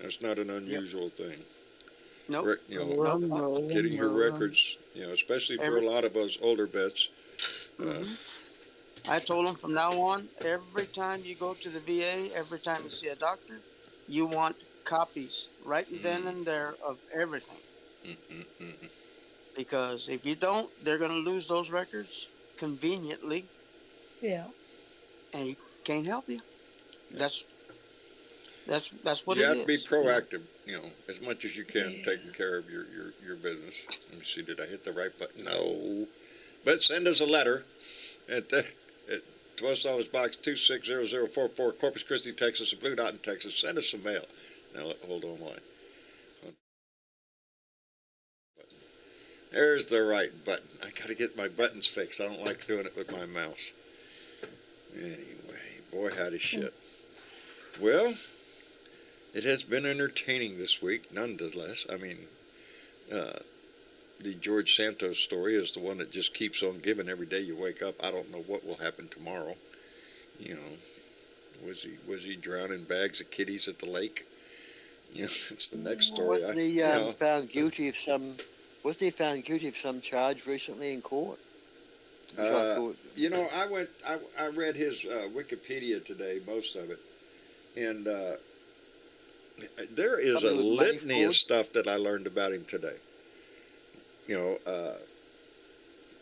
That's not an unusual thing. Nope. Getting your records, especially for a lot of us older vets. I told him from now on, every time you go to the VA, every time you see a doctor, you want copies right then and there of everything. Because if you don't, they're going to lose those records conveniently. Yeah. And he can't help you. That's what you it is. You have to be proactive, as much as you can, taking care of your business. Let me see, did I hit the right button? No. But send us a letter at Post Office Box 260044, Corpus Christi, Texas, a blue dot in Texas. Send us some mail. Now, hold on line. There's the right button. I got to get my buttons fixed. I don't like doing it with my mouse. Anyway, boy, howdy shit. Well, it has been entertaining this week, nonetheless. I mean, the George Santos story is the one that just keeps on giving every day you wake up. I don't know what will happen tomorrow. Was he drowning bags of kitties at the lake? It's the next story. Wasn't he found guilty of some? Wasn't he found guilty of some charge recently in court? I read his Wikipedia today, most of it, and there is a litany of stuff that I learned about him today.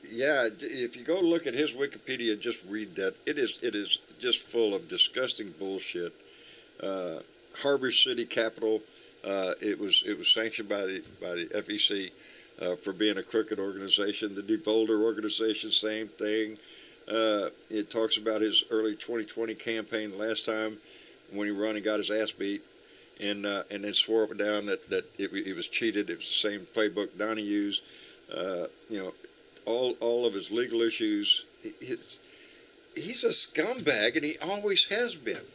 If you go look at his Wikipedia and just read that, it is just full of disgusting bullshit. Harbor City Capital, it was sanctioned by the FEC for being a crooked organization. The Devolder organization, same thing. It talks about his early 2020 campaign last time when he ran and got his ass beat, and then swore up and down that it was cheated. It was the same playbook Donnie used. All of his legal issues. He's a scumbag, and he always has been.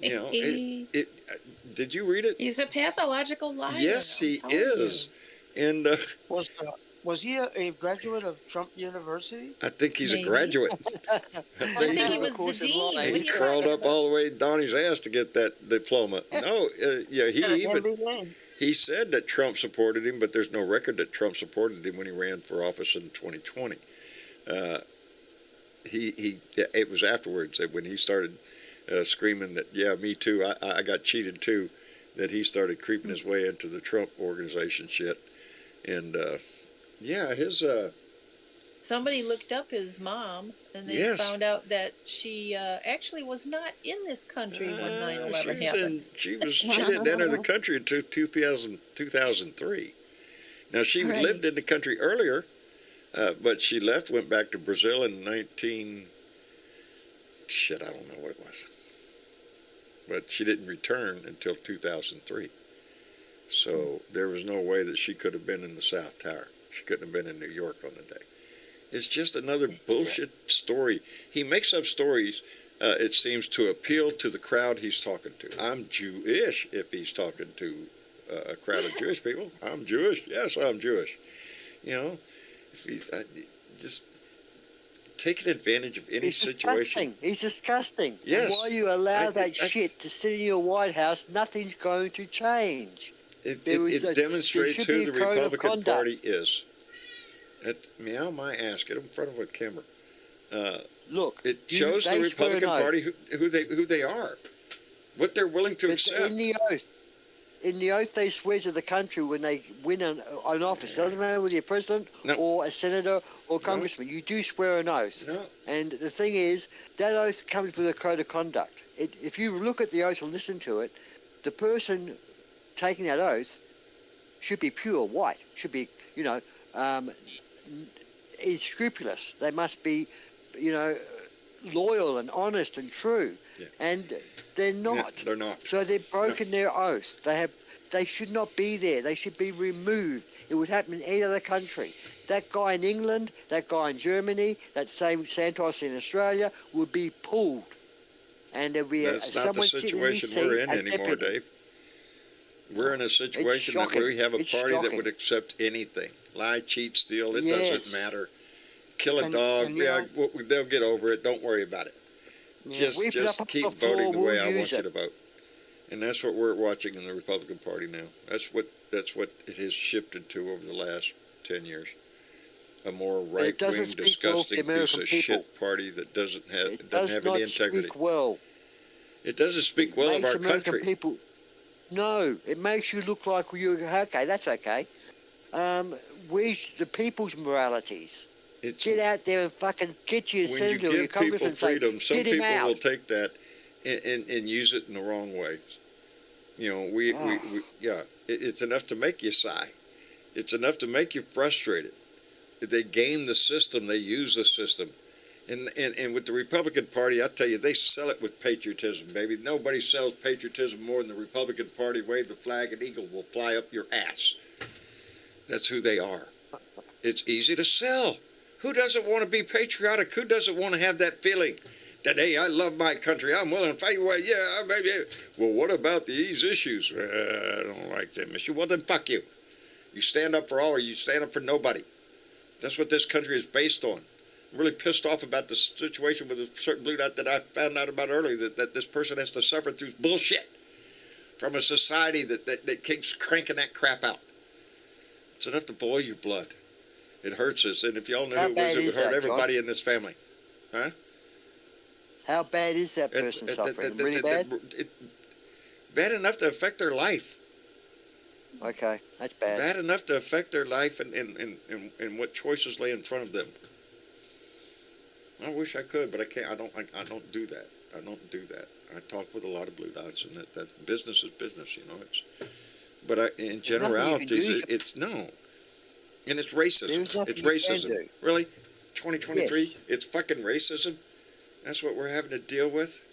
Did you read it? He's a pathological liar. Yes, he is. And was he a graduate of Trump University? I think he's a graduate. I think he was the dean. He crawled up all the way Donnie's ass to get that diploma. No, he said that Trump supported him, but there's no record that Trump supported him when he ran for office in 2020. It was afterwards that when he started screaming that, me too, I got cheated too, that he started creeping his way into the Trump organization shit. And his somebody looked up his mom, and they Yes. found out that she actually was not in this country when 9/11 happened. She didn't enter the country until 2003. Now, she Right. lived in the country earlier, but she left, went back to Brazil in I don't know what it was. But she didn't return until 2003. So there was no way that she could have been in the South Tower. She couldn't have been in New York on the day. It's just another bullshit story. He makes up stories, it seems, to appeal to the crowd he's talking to. I'm Jewish if he's talking to a crowd of Jewish people. I'm Jewish. Yes, I'm Jewish. You know, if he's just taking advantage of any situation. He's disgusting. Yes. And while you allow that shit to sit in your White House, nothing's going to change. It there demonstrates should who be the a code of Republican conduct. Party is. Meow my ass. Get in front of a camera. Look, It shows the they swear Republican an oath. Party who they are, what they're willing to It's accept. in the oath they swear to the country when they win an office. Doesn't matter whether you're president No. or a senator or congressman. You do swear an oath. No. And the thing is, that oath comes with a code of conduct. If you look at the oath and listen to it, the person taking that oath should be pure white. Should be, unscrupulous. They must be, loyal and honest and true. Yeah. And they're Yeah, not. they're not. So they've broken their oath. They should not be there. They should be removed. It would happen in any other country. That guy in England, that guy in Germany, that same Santos in Australia would be pulled. And there'd be That's not the someone sitting in his situation seat we're in and anymore, deputy. Dave. We're in a situation that shocking. we have a It's party that shocking. would accept anything. Lie, cheat, steal, it Yes. doesn't matter. Kill a And- dog, and, you yeah, know- they'll get over it. Don't worry about it. Just Sweep it up off keep the floor, voting the way we'll I want use you it. to vote. And that's what we're watching in the Republican Party now. That's what it has shifted to over the last 10 years. A more right-wing, doesn't speak well of the disgusting piece American of people. shit party that doesn't have It does any not integrity. speak well. It doesn't speak well of Makes our American country. people. No, it makes you look like you're okay. That's okay. Where's the people's moralities? It's, Get out there and fucking get your when you senator or your give people congressman and say, freedom, some get him people will out. take that and use it in the wrong way. You know, we it's enough to make you sigh. It's enough to make you frustrated. They game the system. They use the system. And with the Republican Party, I tell you, they sell it with patriotism, baby. Nobody sells patriotism more than the Republican Party. Wave the flag, an eagle will fly up your ass. That's who they are. It's easy to sell. Who doesn't want to be patriotic? Who doesn't want to have that feeling that, hey, I love my country, I'm willing to fight? Well, yeah, maybe. Well, what about these issues? I don't like them issues. Well, then fuck you. You stand up for all or you stand up for nobody. That's what this country is based on. I'm really pissed off about the situation with a certain blue dot that I found out about earlier, that this person has to suffer through bullshit from a society that keeps cranking that crap out. It's enough to boil your blood. It hurts us, and if y'all knew How who it bad was, it is would hurt that, everybody in this family. Huh? How bad is that person suffering? Really bad? Bad enough to affect their life. Okay, that's bad. Bad enough to affect their life and what choices lay in front of them. I wish I could, but I can't. I don't do that. I don't do that. I talk with a lot of blue dots, and that business is business. You know, in generalities, it's no. And it's racism. There's nothing It's you can racism. do. Really? 2023? Yes. It's fucking racism? That's what we're having to deal with?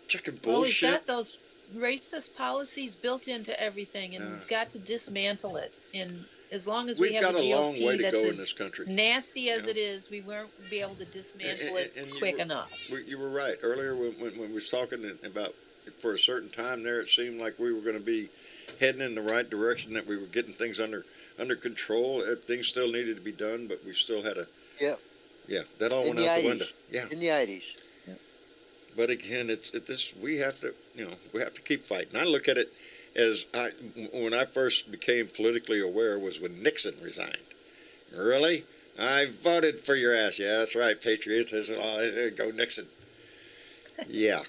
Chicken Well, we've bullshit? got those racist policies built into everything, and we've got to dismantle it. And as long as we We've have got a a long way GOP to that's go in as this country. nasty as you it is, we won't be able to dismantle it and you quick were- enough. You were right. Earlier when we was talking about, for a certain time there, it seemed like we were going to be heading in the right direction, that we were getting things under control. Things still needed to be done, but we still had Yeah. Yeah, that all In went the out the 80s. window. Yeah. In the 80s. But again, we have to keep fighting. I look at it as when I first became politically aware was when Nixon resigned. Really? I voted for your ass. Yeah, that's right, Patriots. Go Nixon. Yeah,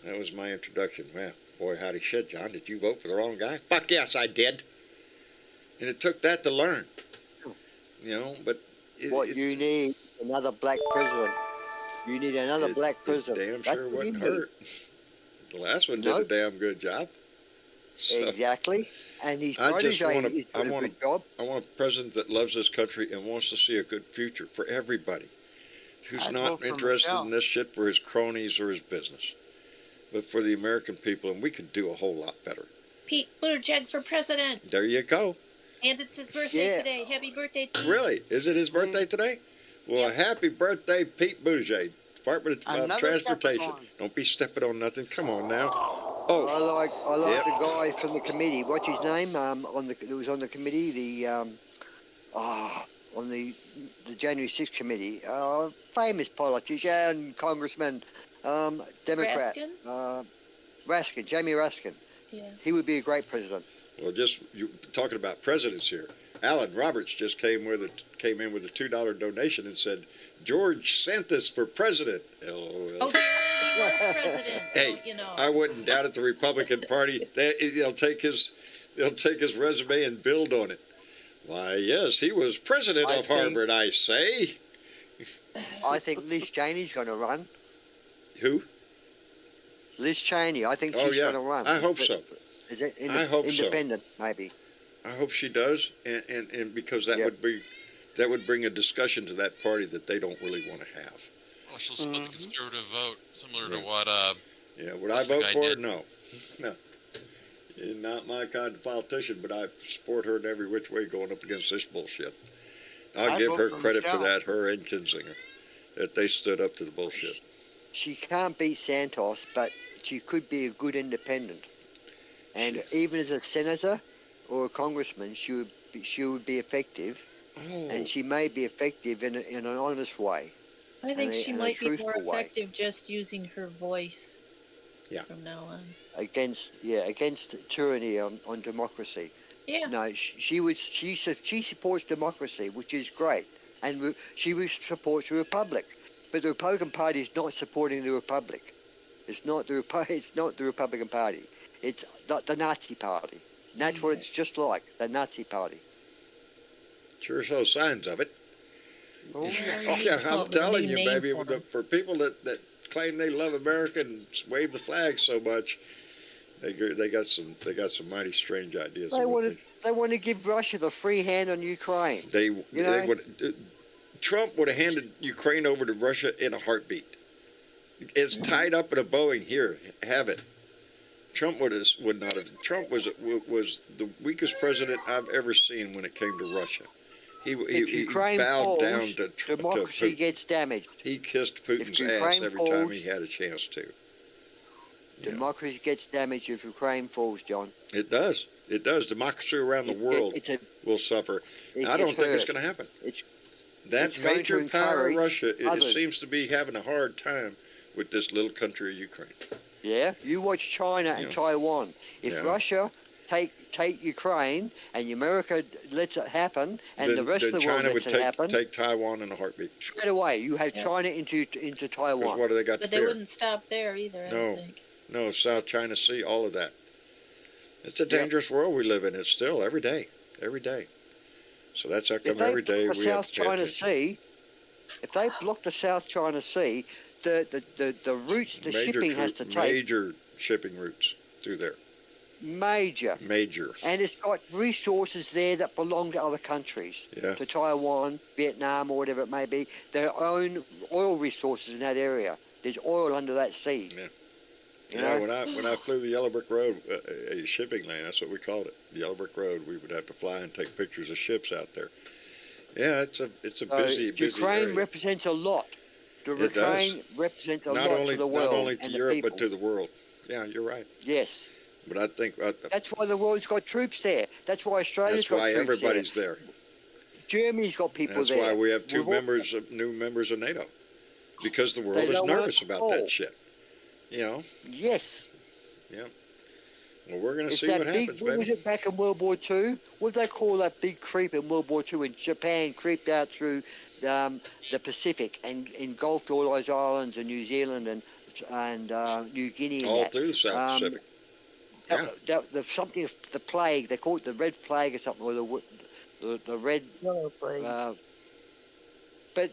that was my introduction. Well, boy, howdy shit, John. Did you vote for the wrong guy? Fuck yes, I did. And it took that to learn. You know, but What you need another black president. You need another black president. Damn That's sure what you wouldn't need. hurt. The last one did No. a damn good job. So Exactly. And his I just protege want is a, I doing a want good job. a, I want a president that loves this country and wants to see a good future for everybody. Who's I'd not vote for interested Michelle. in this shit for his cronies or his business, but for the American people, and we could do a whole lot better. Pete Buttigieg for president. There you go. And it's his birthday Yeah. today. Happy birthday, Pete. Really? Is it his birthday today? Well, Yep. happy birthday, Pete Buttigieg, Department of Another Transportation. Capricorn. Don't be stepping on nothing. Come on now. I Oh, like Yep. the guy from the committee. What's his name? Who was on the committee? On the January 6th committee. Famous politician, congressman, Democrat. Raskin? Raskin. Jamie Raskin. Yeah. He would be a great president. well, just you talking about presidents here. Alan Roberts just came in with a $2 donation and said, "George Santos for president." LOL. Oh, he was president. Hey, so, you know. I wouldn't doubt it. The Republican Party, they'll take his resume and build on it. Why, yes, he was president I of think- Harvard, I say. I think Liz Cheney's going to run. Who? Liz Cheney. I think Oh, she's yeah. going to run. I hope so. Is it I hope so. independent? Maybe. I hope she does, and because that Yep. would bring a discussion to that party that they don't really want to have. Well, she'll split the conservative vote, similar to Yeah. what Yeah, would I What's the vote guy for her? did? No. You're not my kind of politician, but I support her in every which way going up against this bullshit. I'll I'd give vote her for credit for Michelle. that, her and Kinzinger, that they stood up to the bullshit. She can't beat Santos, but she could be a good independent. And even as a senator or a congressman, she would be effective, Oh, and she may be effective in an honest way. I think and she a might be more truthful way. effective just using her voice. Yeah. From now on. Against tyranny on democracy. Yeah. No, she supports democracy, which is great, and she supports the republic. But the Republican Party is not supporting the republic. It's not the Republican Party. It's the Nazi Party. And that's what it's just like, the Nazi Party. sure show signs of it. Oh, Oh, yeah, Oh, I'm the telling new you, name baby, for 'em. for people that claim they love America and wave the flag so much, they got some mighty strange ideas. They of what want to give Russia the free hand on Ukraine. They know? would. Trump would have handed Ukraine over to Russia in a heartbeat. It's tied up in a Boeing. Here, have it. Trump would not have. Trump was the weakest president I've ever seen when it came to Russia. He Ukraine bowed falls, down to democracy Putin. gets damaged. He kissed Putin's ass Ukraine every time falls- he had a chance to. Yeah. Democracy gets damaged if Ukraine falls, John. It does. It does. Democracy around the world will suffer. I don't think it's going to happen. It's That going major to power, encourage Russia, it others. seems to be having a hard time with this little country of Ukraine. Yeah, you watch China and Yeah. Taiwan. If Yeah. Russia take Ukraine and America lets it happen, and the rest of the world China lets would it happen, take Taiwan in a heartbeat. straight away you have Yeah. China into 'Cause Taiwan. what do they got But to they fear? wouldn't stop there either, I No. don't think. No, South China Sea, all of that. It's a dangerous world we live in. It's still every day. So that's how If come they every day block we the have South to pay China attention. Sea, if they block the South China Sea, the routes the shipping has to take Major shipping routes through there. major. And it's got resources there that belong to other countries, Yeah. to Taiwan, Vietnam, or whatever it may be. Their own oil resources in that area. There's oil under that sea. Yeah. You Yeah, know? when I flew the Yellow Brick Road, a shipping lane, that's what we called it, the Yellow Brick Road. We would have to fly and take pictures of ships out there. Yeah, it's a busy Ukraine area. represents a lot. The It does. Ukraine represents a Not lot only to the world not only to and Europe the people. but to the world. Yeah, you're right. Yes. But I think That's why the world's got troops there. That's why Australia's that's got why troops everybody's there. there. Germany's got people That's there. why we have We've all- new members of NATO, because the world They is don't want nervous us about all. that shit. You know. Yes. Well, we're going to It's see that what big, happens, what was baby. it back in World War II? What did they call that big creep in World War II when Japan creeped out through the Pacific and engulfed all those islands in New Zealand and New Guinea and All that. through the South Pacific. Something of the plague, they call it the red plague or something, or the red. Yellow plague. But but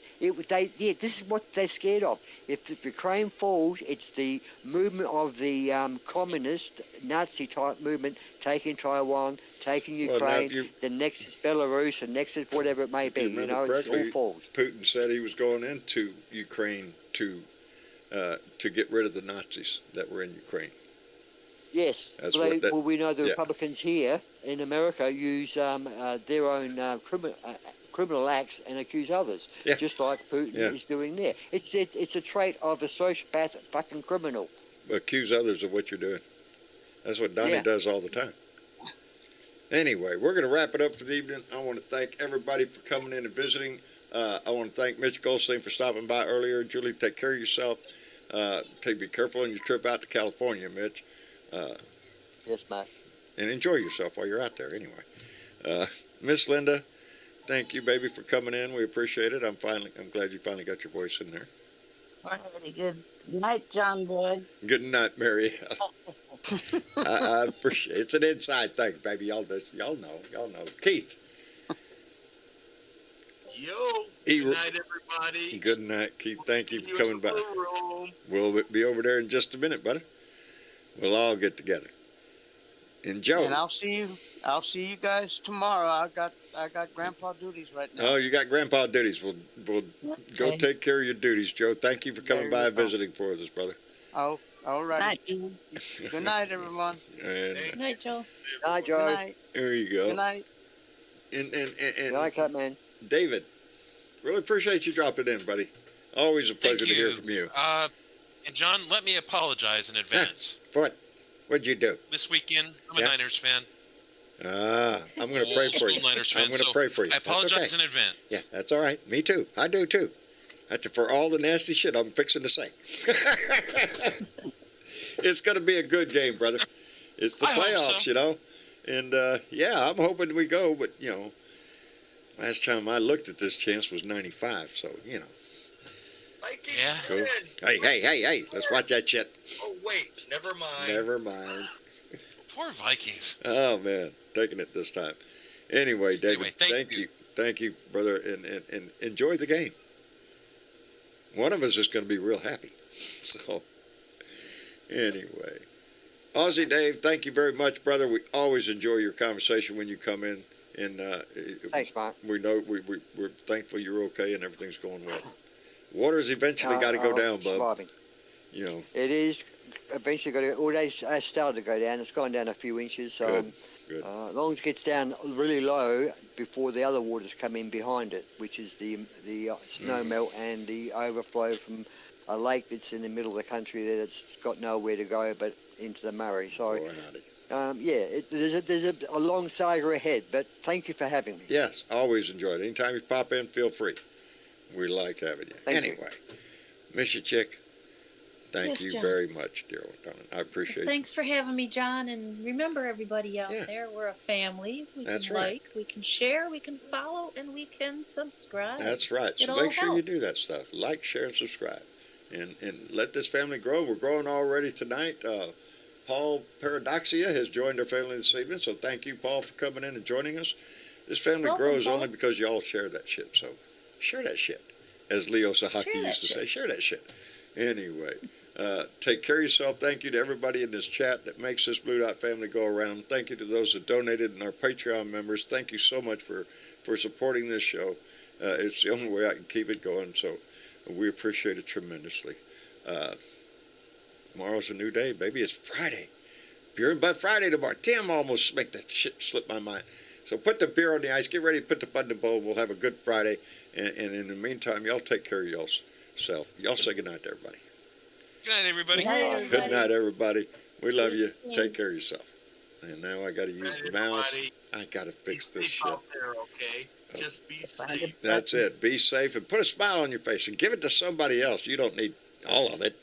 this is what they're scared of. If Ukraine falls, it's the movement of the communist Nazi type movement taking Taiwan, taking Well, now, Ukraine. The next is Belarus, and next is whatever it may be. you remember correctly, it all falls. Putin said he was going into Ukraine to get rid of the Nazis that were in Ukraine. Yes, That's well, what that- we know the yeah. Republicans here in America use their own criminal acts and accuse others, Yeah. just like Putin Yeah. is doing there. It's a trait of a sociopath, fucking criminal. Accuse others of what you're doing. That's what Donnie Yeah. does all the time. Anyway, we're going to wrap it up for the evening. I want to thank everybody for coming in and visiting. I want to thank Mitch Goldstein for stopping by earlier. Julie, take care of yourself. Be careful on your trip out to California, Mitch. Yes, mate. And enjoy yourself while you're out there anyway. Miss Linda, thank you, baby, for coming in. We appreciate it. I'm glad you finally got your voice in there. Alrighty, good night, John boy. Good night, Mary. I appreciate it. It's an inside thing, baby. Y'all know. Keith. Yo. He- Good night, everybody. Good night, Keith. Thank you for Use coming the by. blue room. We'll be over there in just a minute, buddy. We'll all get together. And Joe. And I'll see you guys tomorrow. I got grandpa duties right now. Oh, you got grandpa duties. We'll go Okay. take care of your duties, Joe. Thank you for coming There by you and go. visiting for us, brother. Oh, all right. Night, John. Good night, everyone. And Good night, Joe. Hi, Good Joe. night. there you go. Good night. And Good night, Catman. David, really appreciate you dropping in, buddy. Always a pleasure Thank to hear you. from you. And John, let me apologize in advance. What'd you do? This weekend, I'm a Yeah. Niners fan. I'm going to pray for you. Niners I'm fan, going to so pray for you. I That's apologize okay. in advance. Yeah, that's all right. Me too. I do too. That's for all the nasty shit I'm fixing to say. It's going to be a good game, brother. It's the I hope playoffs, so. you know. And yeah, I'm hoping we go. But you know, last time I looked at this chance was 95. So you know. Vikings Yeah. Cool. win. Hey! Let's watch that shit. Oh, wait. Never mind. Never mind. Poor Vikings. Oh man, taking it this time. Anyway, David, Anyway, thank you, brother, and enjoy the game. One of us is going to be real happy. So, anyway, Aussie Dave, thank you very much, brother. We always enjoy your conversation when you come in, and Thanks, Mark. we know we're thankful you're okay and everything's going well. Water's eventually got to go down, bub. Surviving. You know, It is eventually going to. Already started to go down. It's gone down a few inches. Good. As long as it gets down really low before the other waters come in behind it, which is the snow melt and the overflow from a lake that's in the middle of the country there that's got nowhere to go but into the Murray. So, boy, howdy. there's a long saga ahead. But thank you for having me. Yes, always enjoy it. Anytime you pop in, feel free. We like having you. Thank you. Anyway, miss you, chick. Thank Yes, you John. very much, dear old darling. I appreciate it. Thanks for having me, John. And remember, everybody out Yeah. there, we're a family. We That's can right. like, we can share, we can follow, and we can subscribe. That's right. It So all make sure you do helps. that stuff. Like, share, and subscribe. And let this family grow. We're growing already tonight. Paul Paradoxia has joined our family this evening. So thank you, Paul, for coming in and joining us. This family Welcome, grows Paul. only because y'all share that shit. So share that shit. As Leo Sahaki Share that used to say, shit. share that shit. Anyway, take care of yourself. Thank you to everybody in this chat that makes this Blue Dot family go around. Thank you to those that donated and our Patreon members. Thank you so much for supporting this show. It's the only way I can keep it going. So we appreciate it tremendously. Tomorrow's a new day, baby. It's Friday. Beer and Bud Friday tomorrow. Damn, I almost make that shit slip my mind. So put the beer on the ice. Get ready to put the bud in the bowl. We'll have a good Friday. And in the meantime, y'all take care of yourself. Y'all say good night to everybody. Good night, everybody. Good night, Good everybody. night, everybody. We love you. Yeah. Take care of yourself. And now I got to use the mouse. I got to fix Be this safe shit. out there, okay? Just be safe. That's it. Be safe and put a smile on your face and give it to somebody else. You don't need all of it.